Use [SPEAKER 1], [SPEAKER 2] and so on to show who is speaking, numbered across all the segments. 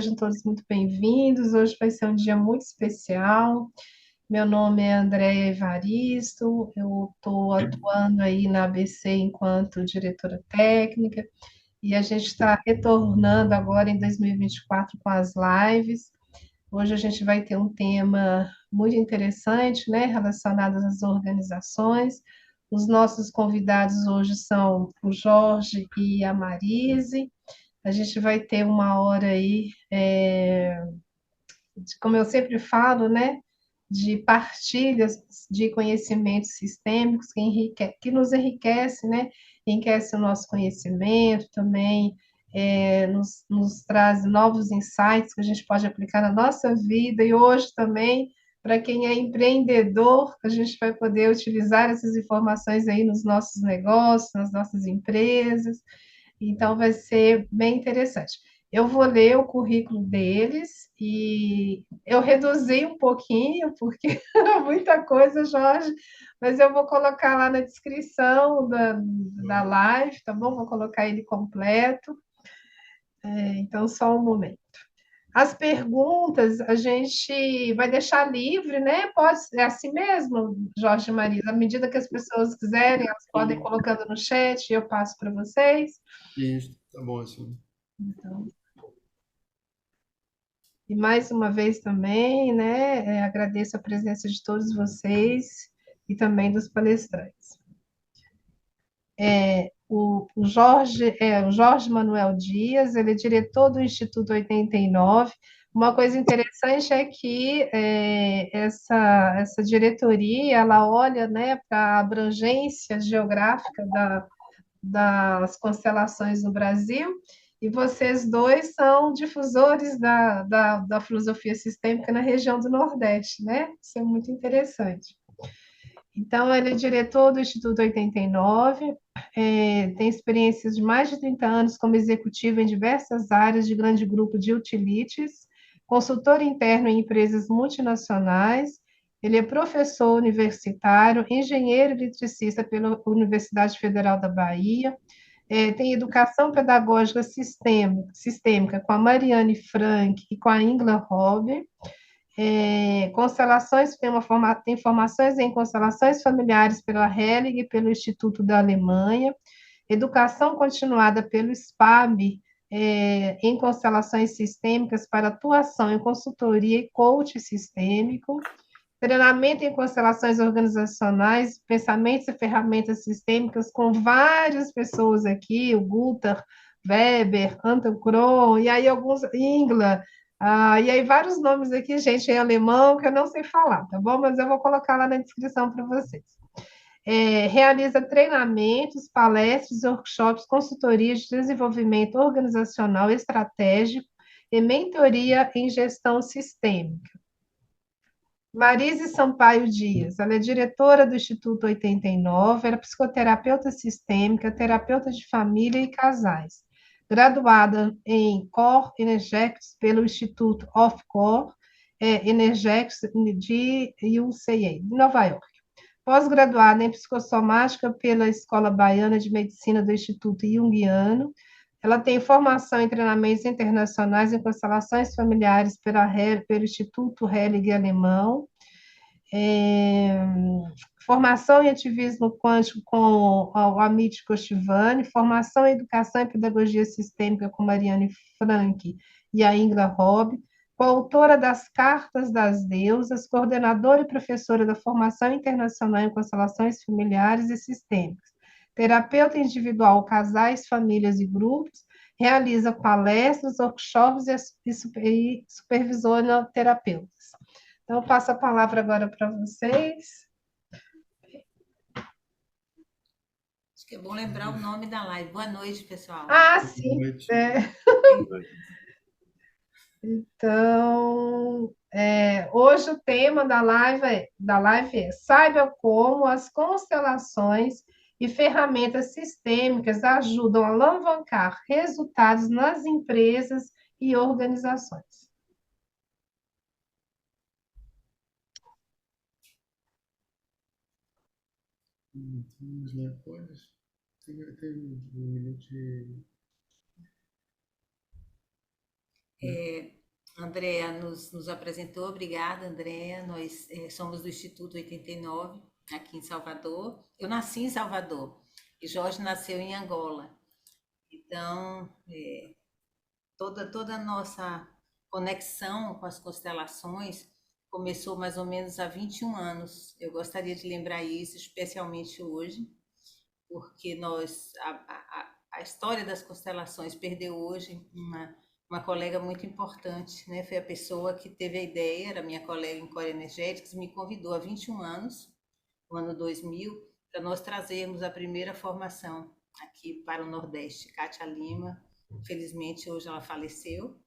[SPEAKER 1] Sejam todos muito bem-vindos. Hoje vai ser um dia muito especial. Meu nome é Andréia Evaristo, eu estou atuando aí na ABC enquanto diretora técnica e a gente está retornando agora em 2024 com as lives. Hoje a gente vai ter um tema muito interessante, né, relacionado às organizações. Os nossos convidados hoje são o Jorge e a Marise. A gente vai ter uma hora aí, como eu sempre falo, né, de partilhas de conhecimentos sistêmicos que nos enriquece, né, enriquece o nosso conhecimento também, nos traz novos insights que a gente pode aplicar na nossa vida e hoje também, para quem é empreendedor, a gente vai poder utilizar essas informações aí nos nossos negócios, nas nossas empresas. Então, vai ser bem interessante. Eu vou ler o currículo deles e eu reduzi um pouquinho, porque era muita coisa, Jorge, mas eu vou colocar lá na descrição da live, tá bom? Vou colocar ele completo. Então, só um momento. As perguntas a gente vai deixar livre, né? Pode ser assim mesmo, Jorge e Marisa. À medida que as pessoas quiserem, elas podem ir
[SPEAKER 2] Sim,
[SPEAKER 1] colocando no chat e eu passo para vocês.
[SPEAKER 2] isso, tá bom assim.
[SPEAKER 1] Então, e mais uma vez também, né, agradeço a presença de todos vocês e também dos palestrantes. O Jorge Manuel Dias, ele é diretor do Instituto 89. Uma coisa interessante é que essa diretoria, ela olha, né, para a abrangência geográfica das constelações no Brasil, e vocês dois são difusores da filosofia sistêmica na região do Nordeste, né? Isso é muito interessante. Então, ele é diretor do Instituto 89, tem experiências de mais de 30 anos como executivo em diversas áreas de grande grupo de utilities, consultor interno em empresas multinacionais, ele é professor universitário, engenheiro eletricista pela Universidade Federal da Bahia, tem educação pedagógica sistêmica com a Mariane Frank e com a Ingla Hobby. Constelações, tem formações em constelações familiares pela Helig e pelo Instituto da Alemanha, educação continuada pelo SPAB, em constelações sistêmicas para atuação em consultoria e coach sistêmico, treinamento em constelações organizacionais, pensamentos e ferramentas sistêmicas com várias pessoas aqui, o Gunther, Weber, Anton Krohn, e aí alguns, Ingla, e aí vários nomes aqui, gente, em alemão, que eu não sei falar, tá bom? Mas eu vou colocar lá na descrição para vocês. Realiza treinamentos, palestras, workshops, consultorias de desenvolvimento organizacional estratégico e mentoria em gestão sistêmica. Marise Sampaio Dias, ela é diretora do Instituto 89, era psicoterapeuta sistêmica, terapeuta de família e casais. Graduada em Core Energetics pelo Instituto of Core Energetics de UCA, de Nova York. Pós-graduada em psicossomática pela Escola Baiana de Medicina do Instituto Jungiano. Ela tem formação em treinamentos internacionais em constelações familiares pelo Instituto Helig Alemão, é, formação em ativismo quântico com o Amit Kochivani, formação em educação e pedagogia sistêmica com Mariane Frank e a Ingla Robb, coautora das Cartas das Deusas, coordenadora e professora da formação internacional em constelações familiares e sistêmicas, terapeuta individual, casais, famílias e grupos, realiza palestras, workshops e supervisiona terapeutas. Então, eu passo a palavra agora para vocês.
[SPEAKER 3] Acho que é bom lembrar o nome da live. Boa noite, pessoal.
[SPEAKER 1] Ah,
[SPEAKER 2] Boa
[SPEAKER 1] sim.
[SPEAKER 2] noite.
[SPEAKER 1] Então, hoje o tema da live é saiba como as constelações e ferramentas sistêmicas ajudam a alavancar resultados nas empresas e organizações.
[SPEAKER 2] Vamos lá, pode. Tem um minuto de.
[SPEAKER 3] Andréa nos apresentou, obrigada, Andréa. Nós somos do Instituto 89, aqui em Salvador. Eu nasci em Salvador e Jorge nasceu em Angola. Então, toda a nossa conexão com as constelações começou mais ou menos há 21 anos. Eu gostaria de lembrar isso, especialmente hoje, porque a história das constelações perdeu hoje uma colega muito importante, né? Foi a pessoa que teve a ideia, era minha colega em Core Energéticos, me convidou há 21 anos, no ano 2000, para nós trazermos a primeira formação aqui para o Nordeste. Kátia Lima, felizmente hoje ela faleceu,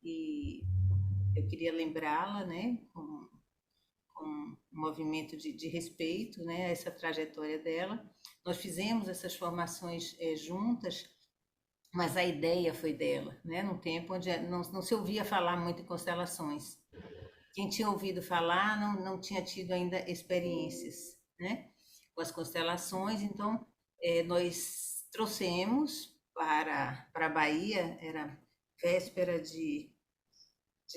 [SPEAKER 3] e eu queria lembrá-la, né, com um movimento de respeito, né, a essa trajetória dela. Nós fizemos essas formações juntas, mas a ideia foi dela, né, num tempo onde não se ouvia falar muito em constelações. Quem tinha ouvido falar não tinha tido ainda experiências, né, com as constelações. Então, nós trouxemos para a Bahia, era véspera de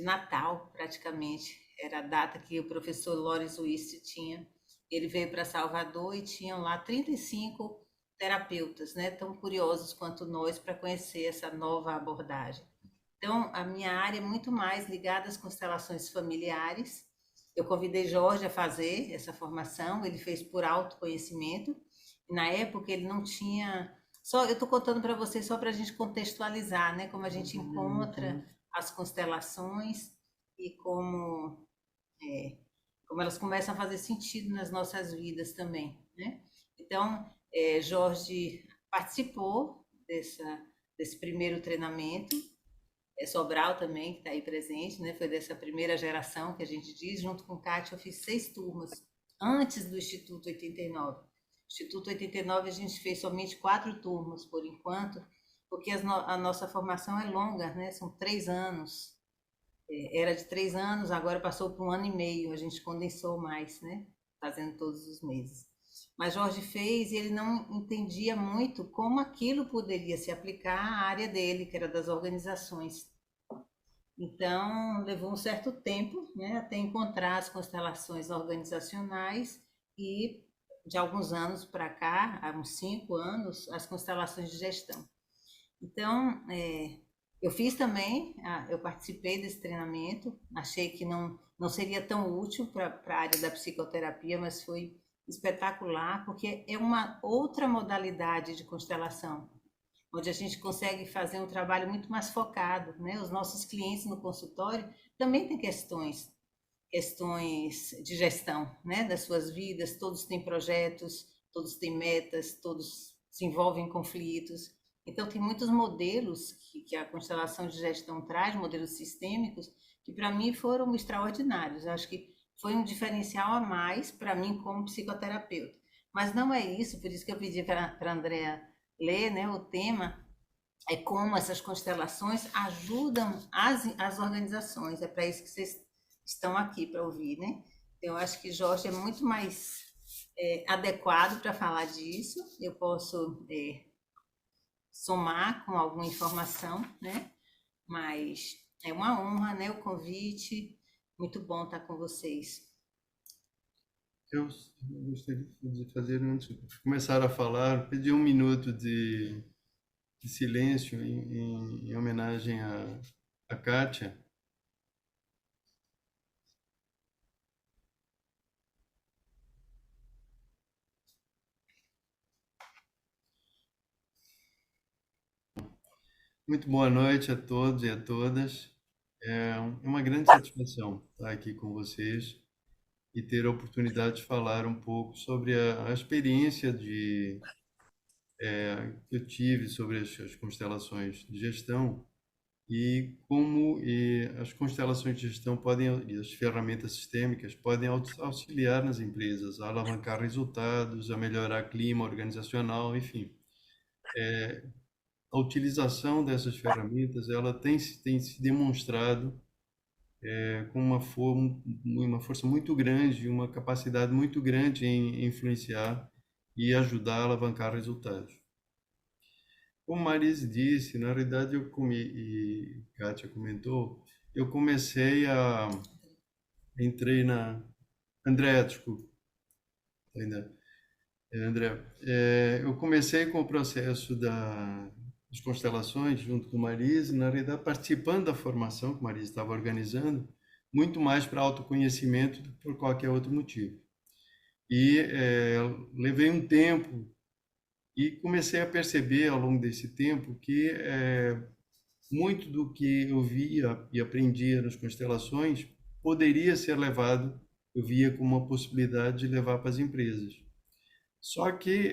[SPEAKER 3] Natal, praticamente. Era a data que o professor Lawrence Wist tinha. Ele veio para Salvador e tinham lá 35 terapeutas, né, tão curiosos quanto nós para conhecer essa nova abordagem. Então, a minha área é muito mais ligada às constelações familiares. Eu convidei Jorge a fazer essa formação, ele fez por autoconhecimento. E na época ele não tinha. Eu estou contando para vocês só para a gente contextualizar, né, como a gente encontra as constelações e como elas começam a fazer sentido nas nossas vidas também, né? Então, Jorge participou desse primeiro treinamento, Sobral também, que está aí presente, né? Foi dessa primeira geração que a gente diz, junto com Kátia, eu fiz 6 turmas, antes do Instituto 89. Instituto 89 a gente fez somente 4 turmas, por enquanto, porque a nossa formação é longa, né? São 3 anos. Era de 3 anos, agora passou para 1 ano e meio, a gente condensou mais, né? Fazendo todos os meses. Mas Jorge fez e ele não entendia muito como aquilo poderia se aplicar à área dele, que era das organizações. Então, levou um certo tempo, né, até encontrar as constelações organizacionais e, de alguns anos para cá, há uns 5 anos, as constelações de gestão. Então, eu fiz também, eu participei desse treinamento, achei que não seria tão útil para a área da psicoterapia, mas foi espetacular, porque é uma outra modalidade de constelação, onde a gente consegue fazer um trabalho muito mais focado, né? Os nossos clientes no consultório também têm questões de gestão, né? Das suas vidas, todos têm projetos, todos têm metas, todos se envolvem em conflitos. Então, tem muitos modelos que a constelação de gestão traz, modelos sistêmicos, que para mim foram extraordinários. Eu acho que foi um diferencial a mais para mim como psicoterapeuta. Mas não é isso, por isso que eu pedi para a Andréa ler, né, o tema, é como essas constelações ajudam as organizações. É para isso que vocês estão aqui para ouvir, né? Eu acho que Jorge é muito mais adequado para falar disso. Eu posso somar com alguma informação, né? Mas é uma honra, né, o convite. Muito bom estar com vocês.
[SPEAKER 2] Eu gostaria de fazer, antes de começar a falar, pedir 1 minuto de silêncio em homenagem a Kátia. Muito boa noite a todos e a todas. É uma grande satisfação estar aqui com vocês e ter a oportunidade de falar um pouco sobre a experiência que eu tive sobre as constelações de gestão e como as constelações de gestão e as ferramentas sistêmicas podem auxiliar nas empresas a alavancar resultados, a melhorar clima organizacional, enfim. A utilização dessas ferramentas ela tem se demonstrado com uma força muito grande, uma capacidade muito grande em influenciar e ajudar a alavancar resultados. como Marise disse, na realidade e Kátia comentou, eu comecei a, entrei na, André, desculpa, ainda, André, eu comecei com o processo das constelações junto com Marise, na realidade participando da formação que Marise estava organizando, muito mais para autoconhecimento do que por qualquer outro motivo. E levei um tempo e comecei a perceber ao longo desse tempo que muito do que eu via e aprendia nas constelações poderia ser levado, eu via como uma possibilidade de levar para as empresas. Só que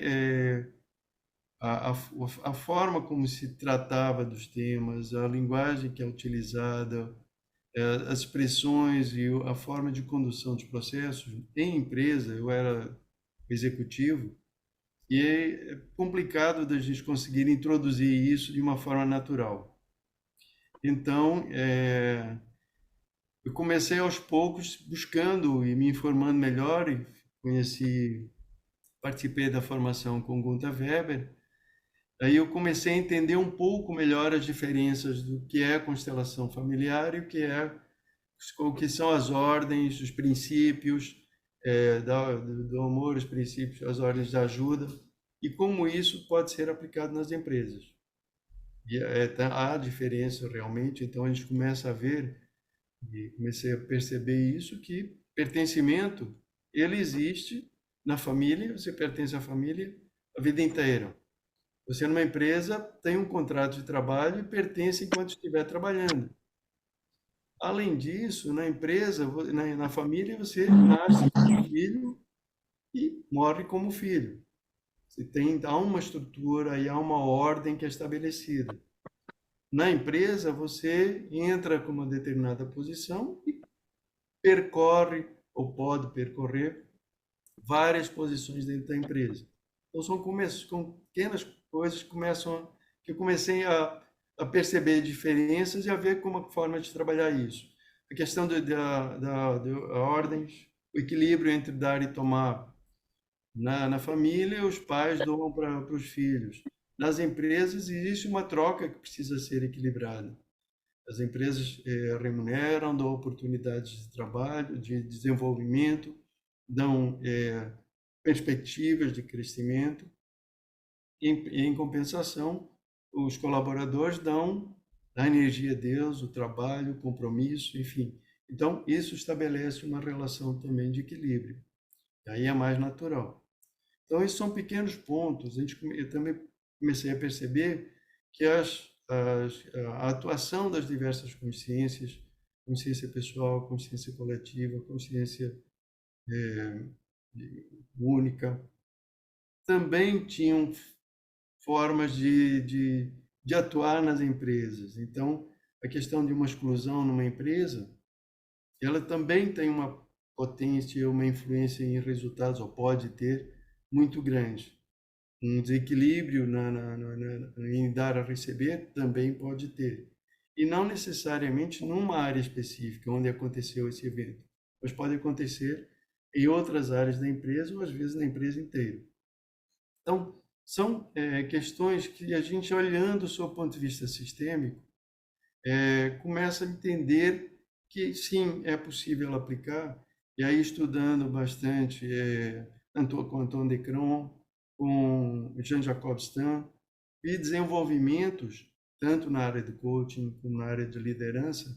[SPEAKER 2] a, a, a forma como se tratava dos temas, a linguagem que é utilizada, as expressões e a forma de condução dos processos em empresa, eu era executivo, e é complicado da gente conseguir introduzir isso de uma forma natural. Então, eu comecei aos poucos buscando e me informando melhor e participei da formação com Gunther Weber. Aí eu comecei a entender um pouco melhor as diferenças do que é a constelação familiar e o que são as ordens, os princípios do amor, os princípios, as ordens da ajuda e como isso pode ser aplicado nas empresas. E há diferença realmente, então a gente começa a ver e comecei a perceber isso, que pertencimento, ele existe na família, você pertence à família a vida inteira. Você numa empresa tem um contrato de trabalho e pertence enquanto estiver trabalhando. Além disso, na empresa, na família, você nasce como filho e morre como filho. Há uma estrutura e há uma ordem que é estabelecida. Na empresa, você entra com uma determinada posição e percorre ou pode percorrer várias posições dentro da empresa. Então são pequenas coisas que eu comecei a perceber diferenças e a ver como a forma de trabalhar isso. A questão da ordens, o equilíbrio entre dar e tomar. Na família, os pais doam para os filhos. Nas empresas, existe uma troca que precisa ser equilibrada. As empresas remuneram, dão oportunidades de trabalho, de desenvolvimento, dão perspectivas de crescimento. Em compensação, os colaboradores dão a energia deles, o trabalho, o compromisso, enfim. Então, isso estabelece uma relação também de equilíbrio. Aí é mais natural. Então, esses são pequenos pontos. Eu também comecei a perceber que a atuação das diversas consciências, consciência pessoal, consciência coletiva, consciência única, também tinham formas de atuar nas empresas. Então, a questão de uma exclusão numa empresa, ela também tem uma potência, uma influência em resultados, ou pode ter, muito grande. Um desequilíbrio em dar a receber também pode ter. E não necessariamente numa área específica onde aconteceu esse evento, mas pode acontecer em outras áreas da empresa ou às vezes na empresa inteira. Então, são questões que a gente, olhando do seu ponto de vista sistêmico, começa a entender que sim, é possível aplicar, e aí estudando bastante com Antoine Decron, com Jean-Jacob Stam, e desenvolvimentos, tanto na área de coaching como na área de liderança,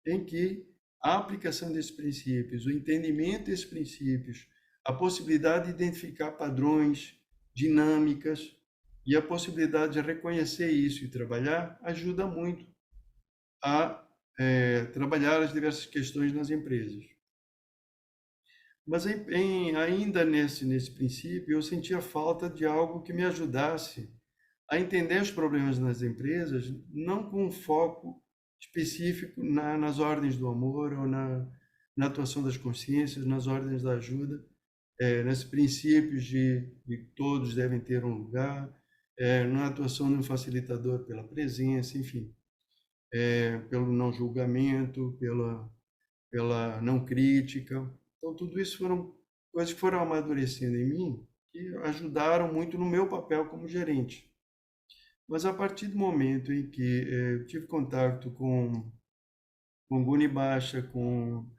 [SPEAKER 2] em que a aplicação desses princípios, o entendimento desses princípios, a possibilidade de identificar padrões, dinâmicas e a possibilidade de reconhecer isso e trabalhar, ajuda muito a trabalhar as diversas questões nas empresas. Mas ainda nesse princípio, eu sentia falta de algo que me ajudasse a entender os problemas nas empresas, não com um foco específico nas ordens do amor ou na atuação das consciências, nas ordens da ajuda, nesses princípios de todos devem ter um lugar, na atuação de um facilitador pela presença, enfim, pelo não julgamento, pela não crítica. Então, tudo isso foram coisas que foram amadurecendo em mim e ajudaram muito no meu papel como gerente. Mas a partir do momento em que eu tive contato com Guni Basha, com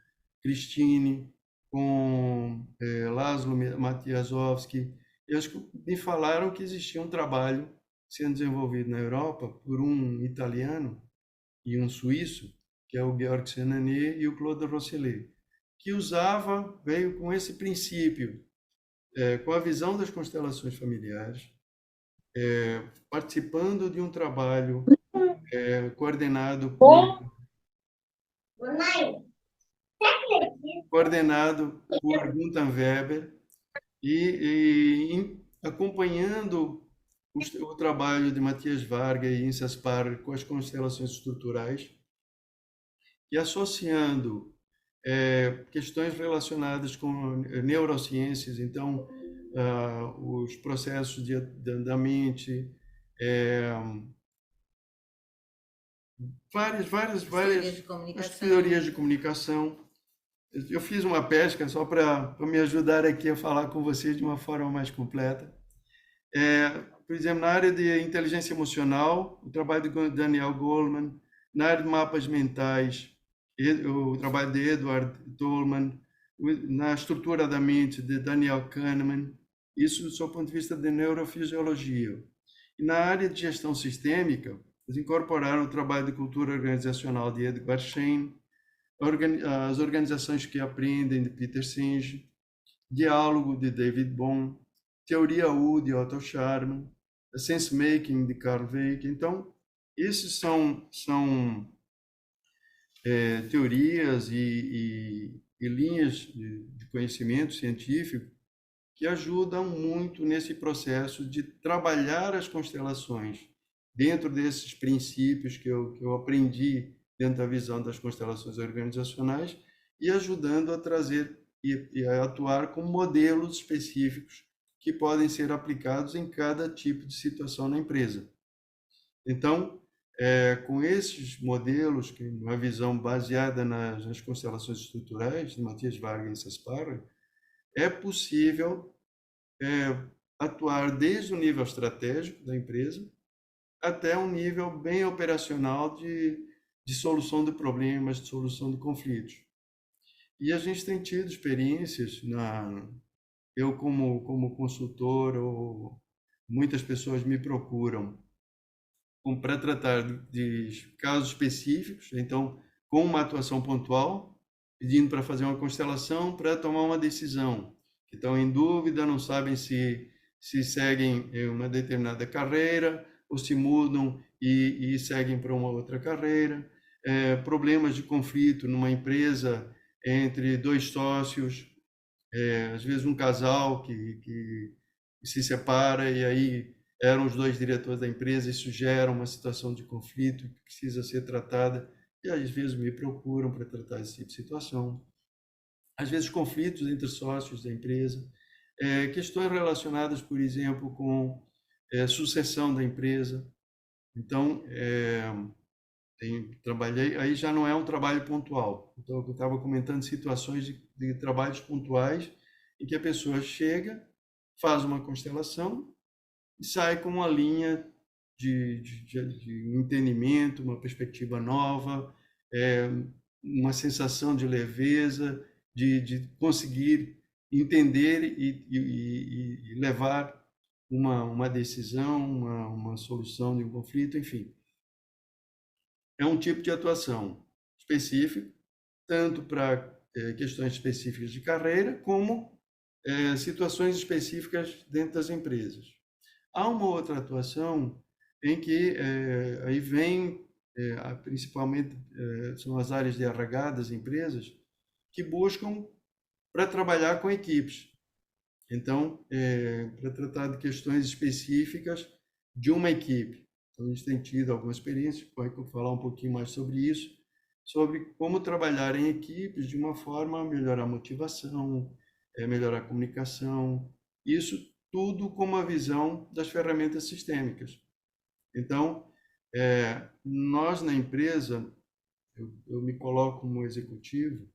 [SPEAKER 2] Cristine, com Laszlo Matiasovski, eles me falaram que existia um trabalho sendo desenvolvido na Europa por um italiano e um suíço, que é o Georg Senané e o Claude Rosselet, que veio com esse princípio, com a visão das constelações familiares, participando de um trabalho coordenado por Gunther Weber acompanhando o trabalho de Matias Varga e Insa Spar com as constelações estruturais e associando questões relacionadas com neurociências, então os processos da mente, as teorias de comunicação. Eu fiz uma pesca só para me ajudar aqui a falar com vocês de uma forma mais completa. Por exemplo, na área de inteligência emocional, o trabalho de Daniel Goleman, na área de mapas mentais, o trabalho de Edward Tolman, na estrutura da mente de Daniel Kahneman, isso do ponto de vista de neurofisiologia. E na área de gestão sistêmica, eles incorporaram o trabalho de cultura organizacional de Edgar Schein, as organizações que aprendem de Peter Senge, diálogo de David Bohm, teoria U de Otto Scharmer, sense making de Carl Weick. Então, esses são teorias e linhas de conhecimento científico que ajudam muito nesse processo de trabalhar as constelações dentro desses princípios que eu aprendi dentro da visão das constelações organizacionais e ajudando a trazer e a atuar com modelos específicos que podem ser aplicados em cada tipo de situação na empresa. Então, com esses modelos, que uma visão baseada nas constelações estruturais de Matias Varga e Saspara, é possível atuar desde o nível estratégico da empresa até um nível bem operacional de solução de problemas, de solução de conflitos. E a gente tem tido experiências, eu como consultor, ou muitas pessoas me procuram para tratar de casos específicos, então com uma atuação pontual, pedindo para fazer uma constelação para tomar uma decisão, que estão em dúvida, não sabem se seguem uma determinada carreira ou se mudam e seguem para uma outra carreira, problemas de conflito numa empresa entre dois sócios, às vezes um casal que se separa e aí eram os dois diretores da empresa, isso gera uma situação de conflito que precisa ser tratada e às vezes me procuram para tratar esse tipo de situação. Às vezes conflitos entre sócios da empresa, questões relacionadas, por exemplo, com sucessão da empresa. Então, trabalhei, aí já não é um trabalho pontual. Então, eu estava comentando situações de trabalhos pontuais em que a pessoa chega, faz uma constelação e sai com uma linha de entendimento, uma perspectiva nova, uma sensação de leveza, de conseguir entender e levar uma decisão, uma solução de um conflito, enfim. É um tipo de atuação específico, tanto para questões específicas de carreira, como situações específicas dentro das empresas. Há uma outra atuação em que aí vem, principalmente, são as áreas de RH das empresas, que buscam para trabalhar com equipes. Então, para tratar de questões específicas de uma equipe. Então, a gente tem tido alguma experiência, pode falar um pouquinho mais sobre isso, sobre como trabalhar em equipes de uma forma a melhorar a motivação, melhorar a comunicação, isso tudo com uma visão das ferramentas sistêmicas. Então, nós na empresa, eu me coloco como executivo,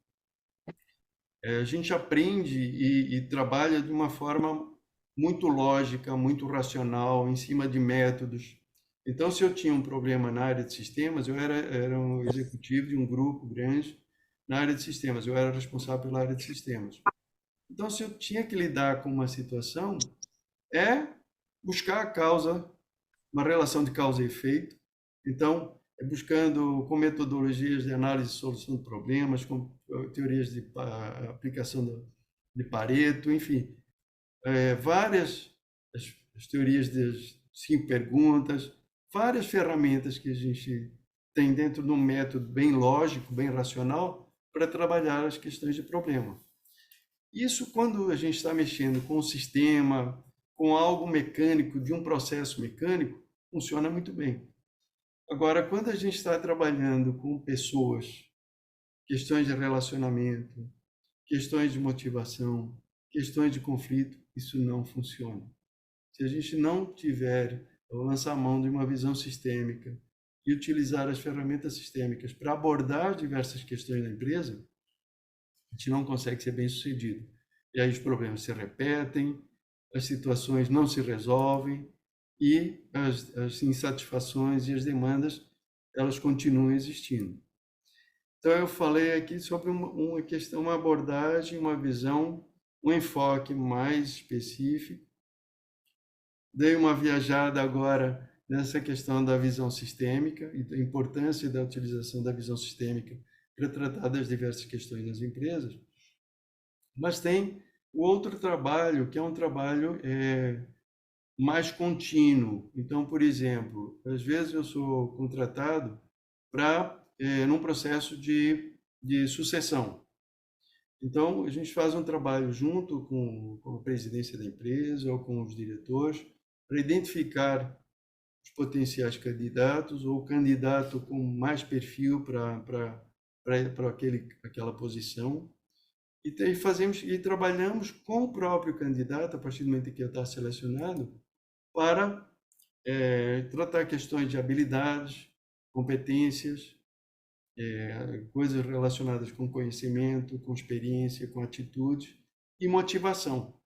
[SPEAKER 2] a gente aprende e trabalha de uma forma muito lógica, muito racional, em cima de métodos. Então, se eu tinha um problema na área de sistemas, eu era um executivo de um grupo grande na área de sistemas, eu era responsável pela área de sistemas. Então, se eu tinha que lidar com uma situação, é buscar a causa, uma relação de causa e efeito. Então, é buscando com metodologias de análise e solução de problemas, com teorias de aplicação de Pareto, enfim, várias as teorias das 5 perguntas, várias ferramentas que a gente tem dentro de um método bem lógico, bem racional, para trabalhar as questões de problema. Isso, quando a gente está mexendo com o sistema, com algo mecânico, de um processo mecânico, funciona muito bem. Agora, quando a gente está trabalhando com pessoas, questões de relacionamento, questões de motivação, questões de conflito, isso não funciona. Se a gente não tiver, lançar a mão de uma visão sistêmica e utilizar as ferramentas sistêmicas para abordar diversas questões da empresa, a gente não consegue ser bem-sucedido. E aí os problemas se repetem, as situações não se resolvem e as insatisfações e as demandas, elas continuam existindo. Então, eu falei aqui sobre uma questão, uma abordagem, uma visão, um enfoque mais específico. Dei uma viajada agora nessa questão da visão sistêmica e da importância da utilização da visão sistêmica para tratar das diversas questões das empresas. Mas tem o outro trabalho, que é um trabalho mais contínuo. Então, por exemplo, às vezes eu sou contratado para num processo de sucessão. Então, a gente faz um trabalho junto com a presidência da empresa ou com os diretores para identificar os potenciais candidatos ou o candidato com mais perfil para aquela posição. E fazemos e trabalhamos com o próprio candidato, a partir do momento em que ele está selecionado, para tratar questões de habilidades, competências, coisas relacionadas com conhecimento, com experiência, com atitude e motivação.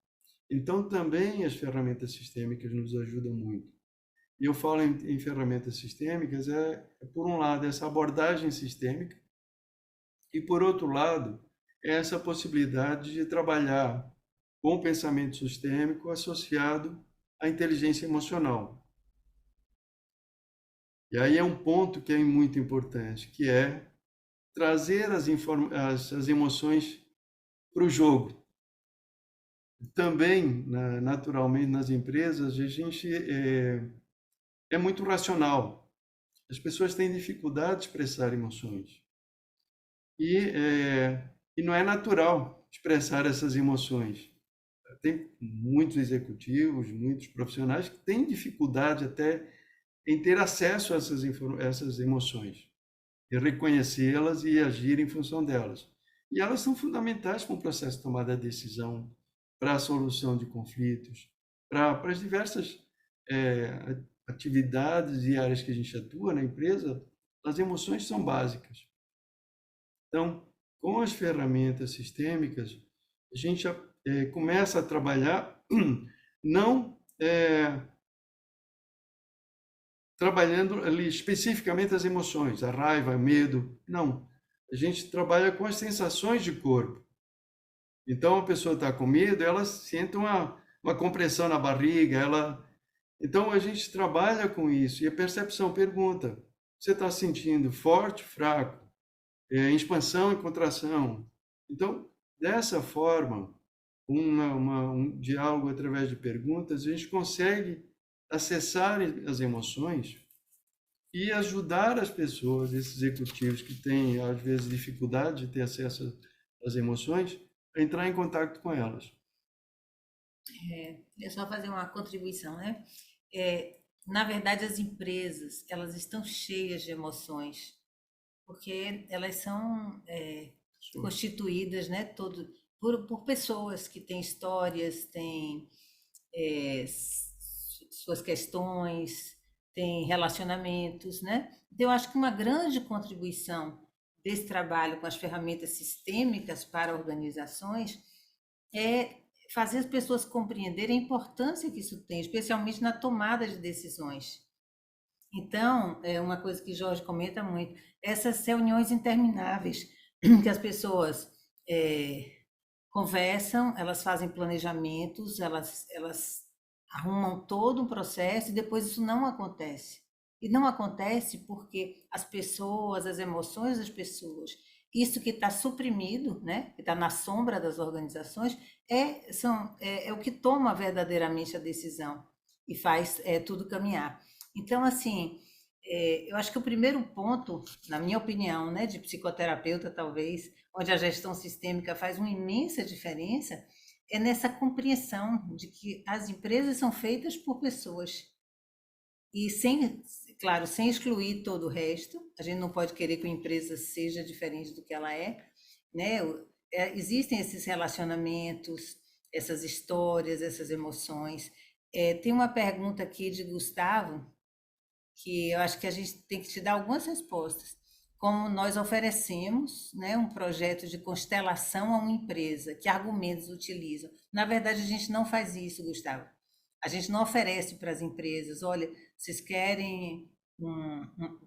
[SPEAKER 2] Então, também as ferramentas sistêmicas nos ajudam muito. E eu falo em ferramentas sistêmicas, por um lado, essa abordagem sistêmica, e, por outro lado, essa possibilidade de trabalhar com o pensamento sistêmico associado à inteligência emocional. E aí é um ponto que é muito importante, que é trazer as emoções para o jogo. Também, naturalmente, nas empresas, a gente é muito racional. As pessoas têm dificuldade de expressar emoções. E não é natural expressar essas emoções. Tem muitos executivos, muitos profissionais que têm dificuldade até em ter acesso a essas emoções, e reconhecê-las e agir em função delas. E elas são fundamentais para o processo de tomada de decisão, para a solução de conflitos, para as diversas atividades e áreas que a gente atua na empresa. As emoções são básicas. Então, com as ferramentas sistêmicas, a gente começa a trabalhar não trabalhando ali especificamente as emoções, a raiva, o medo, não. A gente trabalha com as sensações de corpo. Então, a pessoa está com medo, ela sente uma compressão na barriga, Então, a gente trabalha com isso. E a percepção pergunta, você está sentindo forte, fraco? Expansão e contração. Então, dessa forma, um diálogo através de perguntas, a gente consegue acessar as emoções e ajudar as pessoas, esses executivos que têm, às vezes, dificuldade de ter acesso às emoções, a entrar em contato com elas.
[SPEAKER 3] É só fazer uma contribuição, né? Na verdade, as empresas, elas estão cheias de emoções, porque elas são constituídas, né, por pessoas que têm histórias, têm suas questões, têm relacionamentos, né? Então, eu acho que uma grande contribuição desse trabalho com as ferramentas sistêmicas para organizações é fazer as pessoas compreenderem a importância que isso tem, especialmente na tomada de decisões. Então, é uma coisa que Jorge comenta muito, essas reuniões intermináveis que as pessoas é, conversam, elas fazem planejamentos, elas arrumam todo um processo e depois isso não acontece. E não acontece porque as pessoas, as emoções das pessoas, isso que está suprimido, né, que está na sombra das organizações, é o que toma verdadeiramente a decisão e faz tudo caminhar. Então, assim, eu acho que o primeiro ponto, na minha opinião, né, de psicoterapeuta talvez, onde a gestão sistêmica faz uma imensa diferença, é nessa compreensão de que as empresas são feitas por pessoas. E sem, claro, sem excluir todo o resto, a gente não pode querer que uma empresa seja diferente do que ela é, né? Existem esses relacionamentos, essas histórias, essas emoções. Tem uma pergunta aqui de Gustavo, que eu acho que a gente tem que te dar algumas respostas. Como nós oferecemos, né, um projeto de constelação a uma empresa, que argumentos utilizam? Na verdade, a gente não faz isso, Gustavo. A gente não oferece para as empresas, olha, vocês querem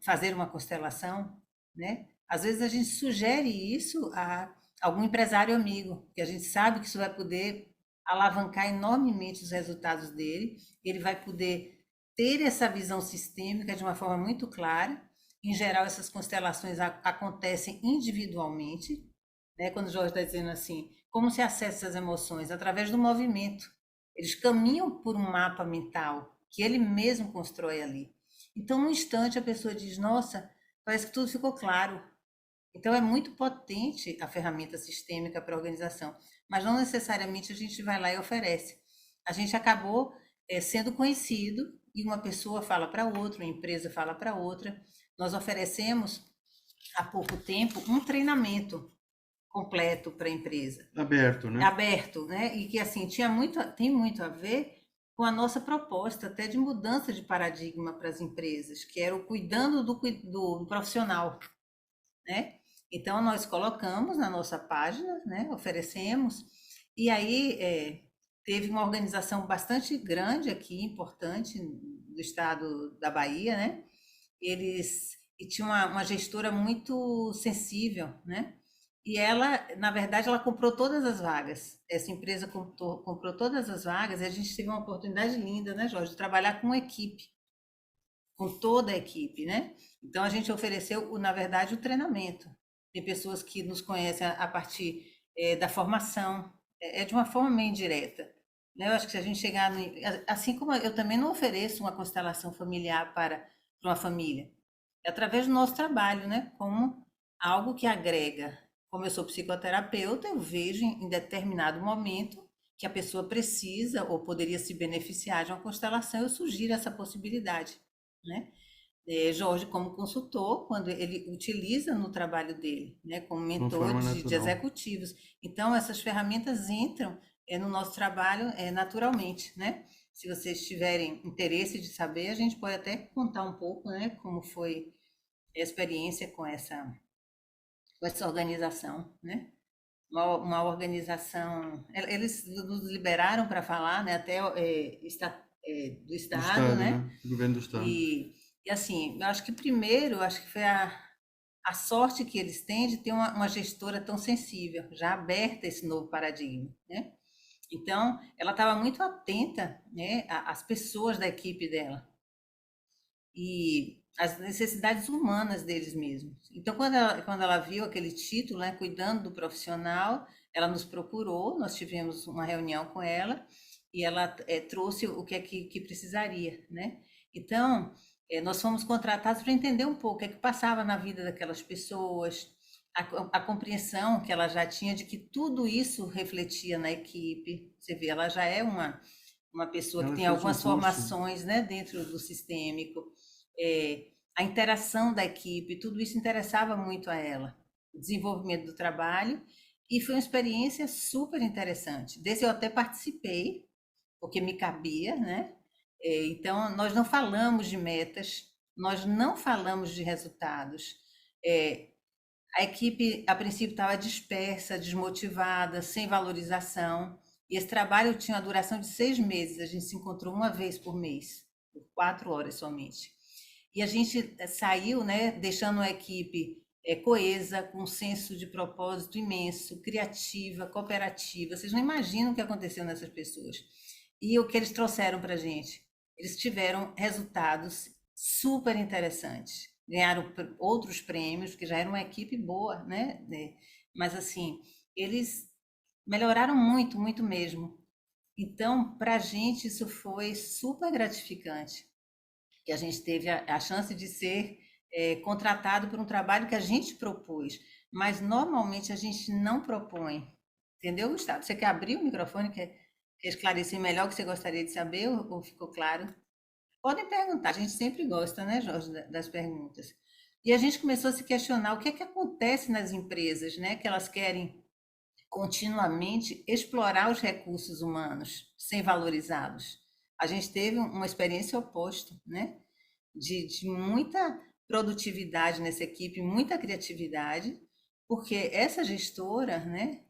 [SPEAKER 3] fazer uma constelação, né? Às vezes a gente sugere isso a algum empresário amigo, que a gente sabe que isso vai poder alavancar enormemente os resultados dele, ele vai poder ter essa visão sistêmica de uma forma muito clara. Em geral, essas constelações acontecem individualmente, né? Quando o Jorge está dizendo assim, como se acessa essas emoções? Através do movimento. Eles caminham por um mapa mental que ele mesmo constrói ali. Então, num instante, a pessoa diz: nossa, parece que tudo ficou claro. Então, é muito potente a ferramenta sistêmica para a organização, mas não necessariamente a gente vai lá e oferece. A gente acabou sendo conhecido e uma pessoa fala para outra, uma empresa fala para outra. Nós oferecemos, há pouco tempo, um treinamento completo para a empresa.
[SPEAKER 2] Aberto, né?
[SPEAKER 3] Aberto, né? E que, assim, tem muito a ver com a nossa proposta até de mudança de paradigma para as empresas, que era o cuidando do profissional, né? Então, nós colocamos na nossa página, né? Oferecemos, e aí teve uma organização bastante grande aqui, importante, do estado da Bahia, né? E tinha uma gestora muito sensível, né? E ela, na verdade, ela comprou todas as vagas. Essa empresa comprou todas as vagas e a gente teve uma oportunidade linda, né, Jorge, de trabalhar com uma equipe, com toda a equipe, né? Então a gente ofereceu, na verdade, o treinamento. Tem pessoas que nos conhecem a partir da formação, de uma forma meio indireta. Né? Eu acho que se a gente chegar no, assim como eu também não ofereço uma constelação familiar para uma família, é através do nosso trabalho, né? Como algo que agrega. Como eu sou psicoterapeuta, eu vejo em determinado momento que a pessoa precisa ou poderia se beneficiar de uma constelação, eu sugiro essa possibilidade, né? Jorge, como consultor, quando ele utiliza no trabalho dele, né, como mentor de executivos. Então, essas ferramentas entram no nosso trabalho naturalmente, né? Se vocês tiverem interesse de saber, a gente pode até contar um pouco, né, como foi a experiência com essa organização, né? Uma organização, eles nos liberaram para falar, né, até do Estado, né?
[SPEAKER 2] Do governo do Estado.
[SPEAKER 3] E assim, eu acho que primeiro, acho que foi a sorte que eles têm de ter uma gestora tão sensível, já aberta a esse novo paradigma, né? Então, ela estava muito atenta, né, às pessoas da equipe dela e às necessidades humanas deles mesmos. Então, quando ela viu aquele título, né, cuidando do profissional, ela nos procurou, nós tivemos uma reunião com ela e ela trouxe o que é que precisaria, né? Então, nós fomos contratados para entender um pouco o que é que passava na vida daquelas pessoas, a compreensão que ela já tinha de que tudo isso refletia na equipe. Você vê, ela já é uma pessoa que tem algumas formações, né, dentro do sistêmico. A interação da equipe, tudo isso interessava muito a ela. O desenvolvimento do trabalho, e foi uma experiência super interessante. Desse eu até participei, porque me cabia, né? Então, nós não falamos de metas, nós não falamos de resultados. A equipe, a princípio, estava dispersa, desmotivada, sem valorização. E esse trabalho tinha uma duração de 6 meses. A gente se encontrou uma vez por mês, por 4 horas somente. E a gente saiu, né, deixando a equipe coesa, com um senso de propósito imenso, criativa, cooperativa. Vocês não imaginam o que aconteceu nessas pessoas. E o que eles trouxeram para a gente? Eles tiveram resultados super interessantes. Ganharam outros prêmios, porque já era uma equipe boa, né? Mas assim, eles melhoraram muito, muito mesmo. Então, para a gente, isso foi super gratificante, que a gente teve a chance de ser contratado por um trabalho que a gente propôs, mas normalmente a gente não propõe. Entendeu, Gustavo? Você quer abrir o microfone? Quer esclarecer melhor o que você gostaria de saber ou ficou claro? Podem perguntar, a gente sempre gosta, né, Jorge, das perguntas. E a gente começou a se questionar o que é que acontece nas empresas, né, que elas querem continuamente explorar os recursos humanos sem valorizá-los. A gente teve uma experiência oposta, né? De muita produtividade nessa equipe, muita criatividade, porque essa gestora, né?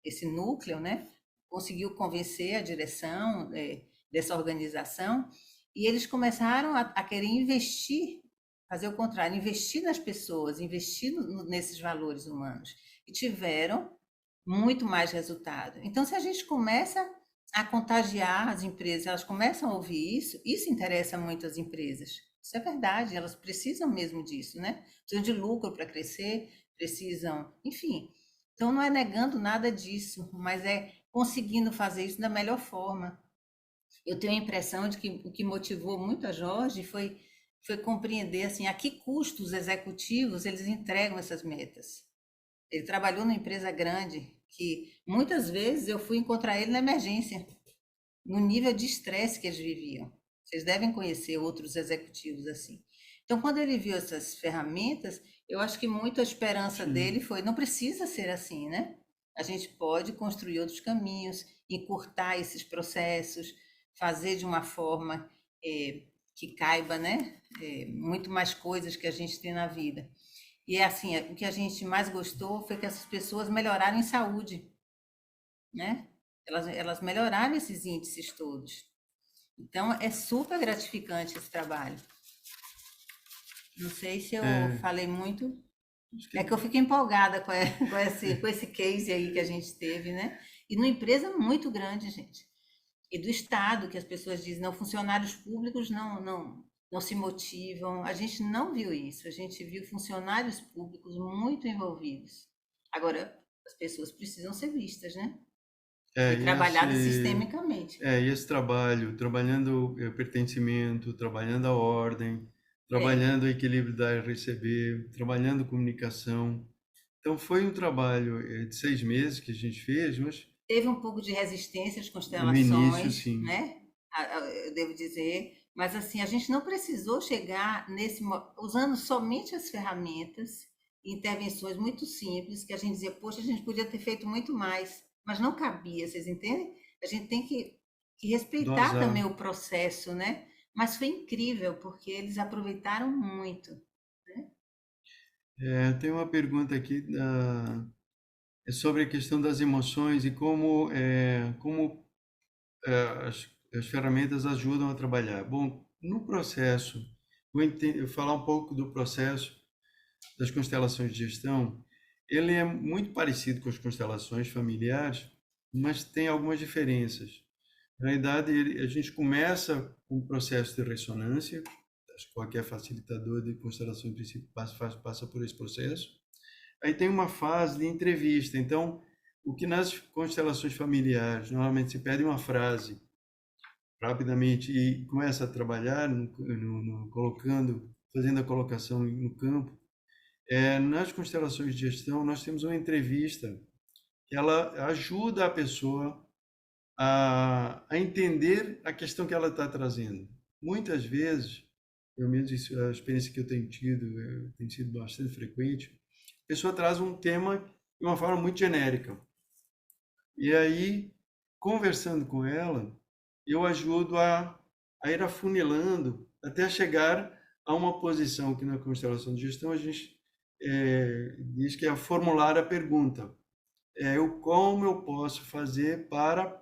[SPEAKER 3] Esse núcleo, né? Conseguiu convencer a direção dessa organização e eles começaram a querer investir, fazer o contrário, investir nas pessoas, investir nesses valores humanos e tiveram muito mais resultado. Então, se a gente começa a contagiar as empresas, elas começam a ouvir isso interessa muito as empresas. Isso é verdade, elas precisam mesmo disso, né? Precisam de lucro para crescer, precisam, enfim. Então, não é negando nada disso, mas é conseguindo fazer isso da melhor forma. Eu tenho a impressão de que o que motivou muito a Jorge foi compreender assim, a que custo os executivos eles entregam essas metas. Ele trabalhou numa empresa grande que muitas vezes eu fui encontrar ele na emergência, no nível de estresse que eles viviam. Vocês devem conhecer outros executivos assim. Então, quando ele viu essas ferramentas, eu acho que muito a esperança dele
[SPEAKER 2] Sim.
[SPEAKER 3] foi, não precisa ser assim, né? A gente pode construir outros caminhos, encurtar esses processos, fazer de uma forma que caiba, né? Muito mais coisas que a gente tem na vida. E é assim, o que a gente mais gostou foi que essas pessoas melhoraram em saúde, né? Elas melhoraram esses índices todos. Então, é super gratificante esse trabalho. Não sei se eu
[SPEAKER 2] É,
[SPEAKER 3] falei muito.
[SPEAKER 2] acho
[SPEAKER 3] É que eu
[SPEAKER 2] que
[SPEAKER 3] fico empolgada com esse case aí que a gente teve, né? E numa empresa muito grande, gente. E do Estado, que as pessoas dizem, não, funcionários públicos não se motivam. A gente não viu isso. A gente viu funcionários públicos muito envolvidos. Agora, as pessoas precisam ser vistas, né? E
[SPEAKER 2] é, e
[SPEAKER 3] trabalhadas
[SPEAKER 2] esse,
[SPEAKER 3] sistemicamente.
[SPEAKER 2] e esse trabalho, trabalhando pertencimento, trabalhando a ordem,
[SPEAKER 3] É.
[SPEAKER 2] trabalhando o equilíbrio dar e receber, trabalhando comunicação. Então foi um trabalho de 6 meses que a gente fez, mas
[SPEAKER 3] Teve um pouco de resistência às
[SPEAKER 2] no início,
[SPEAKER 3] constelações,
[SPEAKER 2] sim.
[SPEAKER 3] né? Eu devo dizer, mas assim, a gente não precisou chegar usando somente as ferramentas e intervenções muito simples, que a gente dizia, poxa, a gente podia ter feito muito mais, mas não cabia, vocês entendem? A gente tem que respeitar
[SPEAKER 2] Dosar.
[SPEAKER 3] também o processo, né? Mas foi incrível, porque eles aproveitaram muito, né?
[SPEAKER 2] Tem uma pergunta aqui é sobre a questão das emoções e como as ferramentas ajudam a trabalhar. Bom, no processo, eu falar um pouco do processo das constelações de gestão. Ele é muito parecido com as constelações familiares, mas tem algumas diferenças. Na realidade, a gente começa com um processo de ressonância. Acho que qualquer facilitador de constelação, em princípio, passa por esse processo. Aí tem uma fase de entrevista. Então, o que nas constelações familiares, normalmente se pede uma frase rapidamente e começa a trabalhar, colocando, fazendo a colocação no campo. Nas constelações de gestão, nós temos uma entrevista que ela ajuda a pessoa a entender a questão que ela está trazendo. Muitas vezes, pelo menos isso, a experiência que eu tenho tido, tem sido bastante frequente, a pessoa traz um tema de uma forma muito genérica. E aí, conversando com ela, eu ajudo a ir afunilando até chegar a uma posição que na constelação de gestão a gente diz que é formular a pergunta. Como eu posso fazer para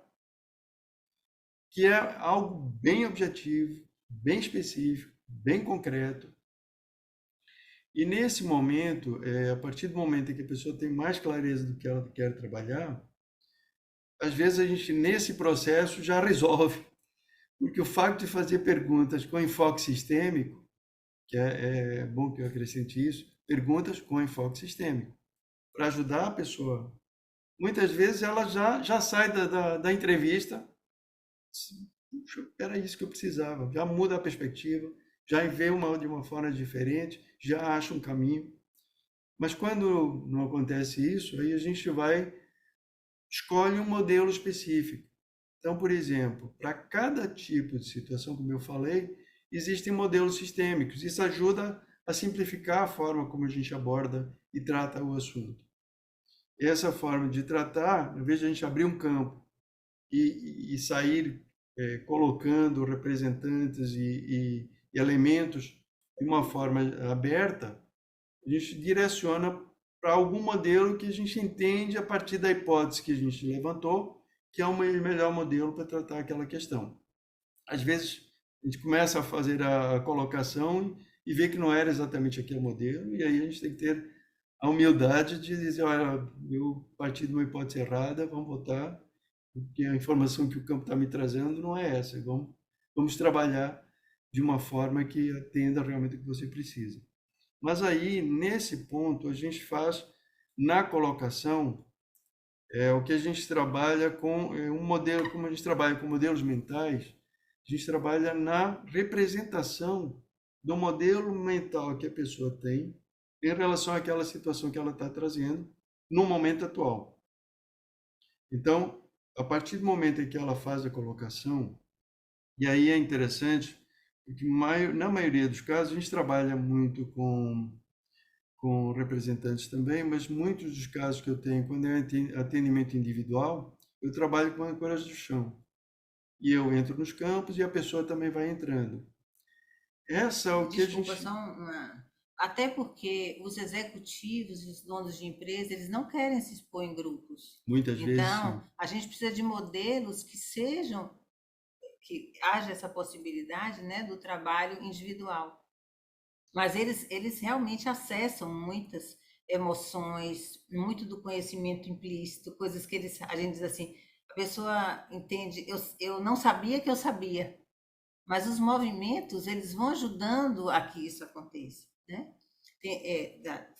[SPEAKER 2] que é algo bem objetivo, bem específico, bem concreto. E nesse momento, a partir do momento em que a pessoa tem mais clareza do que ela quer trabalhar, às vezes a gente, nesse processo, já resolve. Porque o fato de fazer perguntas com enfoque sistêmico, que é bom que eu acrescente isso, perguntas com enfoque sistêmico, para ajudar a pessoa. Muitas vezes ela já sai da entrevista, puxa, era isso que eu precisava, já muda a perspectiva, já vê de uma forma diferente, já acha um caminho. Mas quando não acontece isso, aí a gente escolhe um modelo específico. Então, por exemplo, para cada tipo de situação, como eu falei, existem modelos sistêmicos. Isso ajuda a simplificar a forma como a gente aborda e trata o assunto. Essa forma de tratar, em vez de a gente abrir um campo e sair colocando representantes e elementos de uma forma aberta, a gente direciona para algum modelo que a gente entende a partir da hipótese que a gente levantou, que é o melhor modelo para tratar aquela questão. Às vezes, a gente começa a fazer a colocação e vê que não era exatamente aquele modelo, e aí a gente tem que ter a humildade de dizer, olha, eu parti de uma hipótese errada, vamos votar, porque a informação que o campo está me trazendo não é essa. Vamos trabalhar de uma forma que atenda realmente o que você precisa. Mas aí, nesse ponto, a gente faz, na colocação, o que a gente trabalha com um modelo, como a gente trabalha com modelos mentais, a gente trabalha na representação do modelo mental que a pessoa tem em relação àquela situação que ela está trazendo no momento atual. Então, a partir do momento em que ela faz a colocação, e aí é interessante, porque na maioria dos casos a gente trabalha muito com representantes também, mas muitos dos casos que eu tenho, quando é atendimento individual, eu trabalho com âncoras do chão. E eu entro nos campos e a pessoa também vai entrando. Essa é o que
[SPEAKER 3] Desculpa,
[SPEAKER 2] a gente...
[SPEAKER 3] só uma... Até porque os executivos, os donos de empresa, eles não querem se expor em grupos.
[SPEAKER 2] Muitas vezes, sim.
[SPEAKER 3] Então, a gente precisa de modelos que haja essa possibilidade, né, do trabalho individual. Mas eles realmente acessam muitas emoções, muito do conhecimento implícito, coisas que a gente diz assim, a pessoa entende, eu não sabia que eu sabia, mas os movimentos, eles vão ajudando a que isso aconteça, né?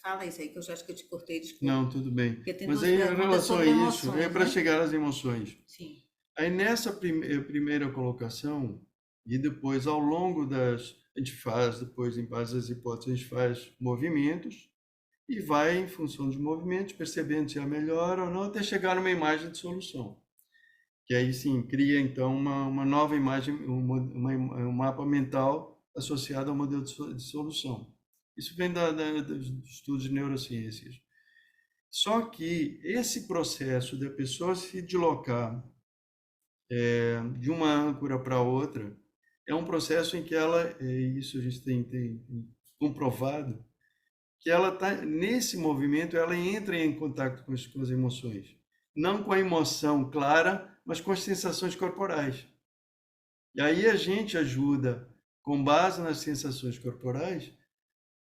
[SPEAKER 3] Fala isso aí, que eu já acho que eu te cortei, desculpa.
[SPEAKER 2] Não, tudo bem.
[SPEAKER 3] Porque tem
[SPEAKER 2] Mas
[SPEAKER 3] duas
[SPEAKER 2] aí, em
[SPEAKER 3] perguntas
[SPEAKER 2] relação a
[SPEAKER 3] sobre
[SPEAKER 2] isso,
[SPEAKER 3] emoções,
[SPEAKER 2] para
[SPEAKER 3] né?
[SPEAKER 2] chegar às emoções.
[SPEAKER 3] Sim.
[SPEAKER 2] Aí nessa primeira colocação, e depois ao longo a gente faz, depois em base das hipóteses, a gente faz movimentos, e vai, em função dos movimentos, percebendo se é melhor ou não, até chegar numa imagem de solução. Que aí sim, cria então uma nova imagem, um mapa mental associado ao modelo de solução. Isso vem dos estudos de neurociências. Só que esse processo da pessoa se deslocar de uma âncora para outra é um processo em que ela, isso a gente tem comprovado, que ela está nesse movimento, ela entra em contato com as emoções, não com a emoção clara, mas com as sensações corporais. E aí a gente ajuda, com base nas sensações corporais,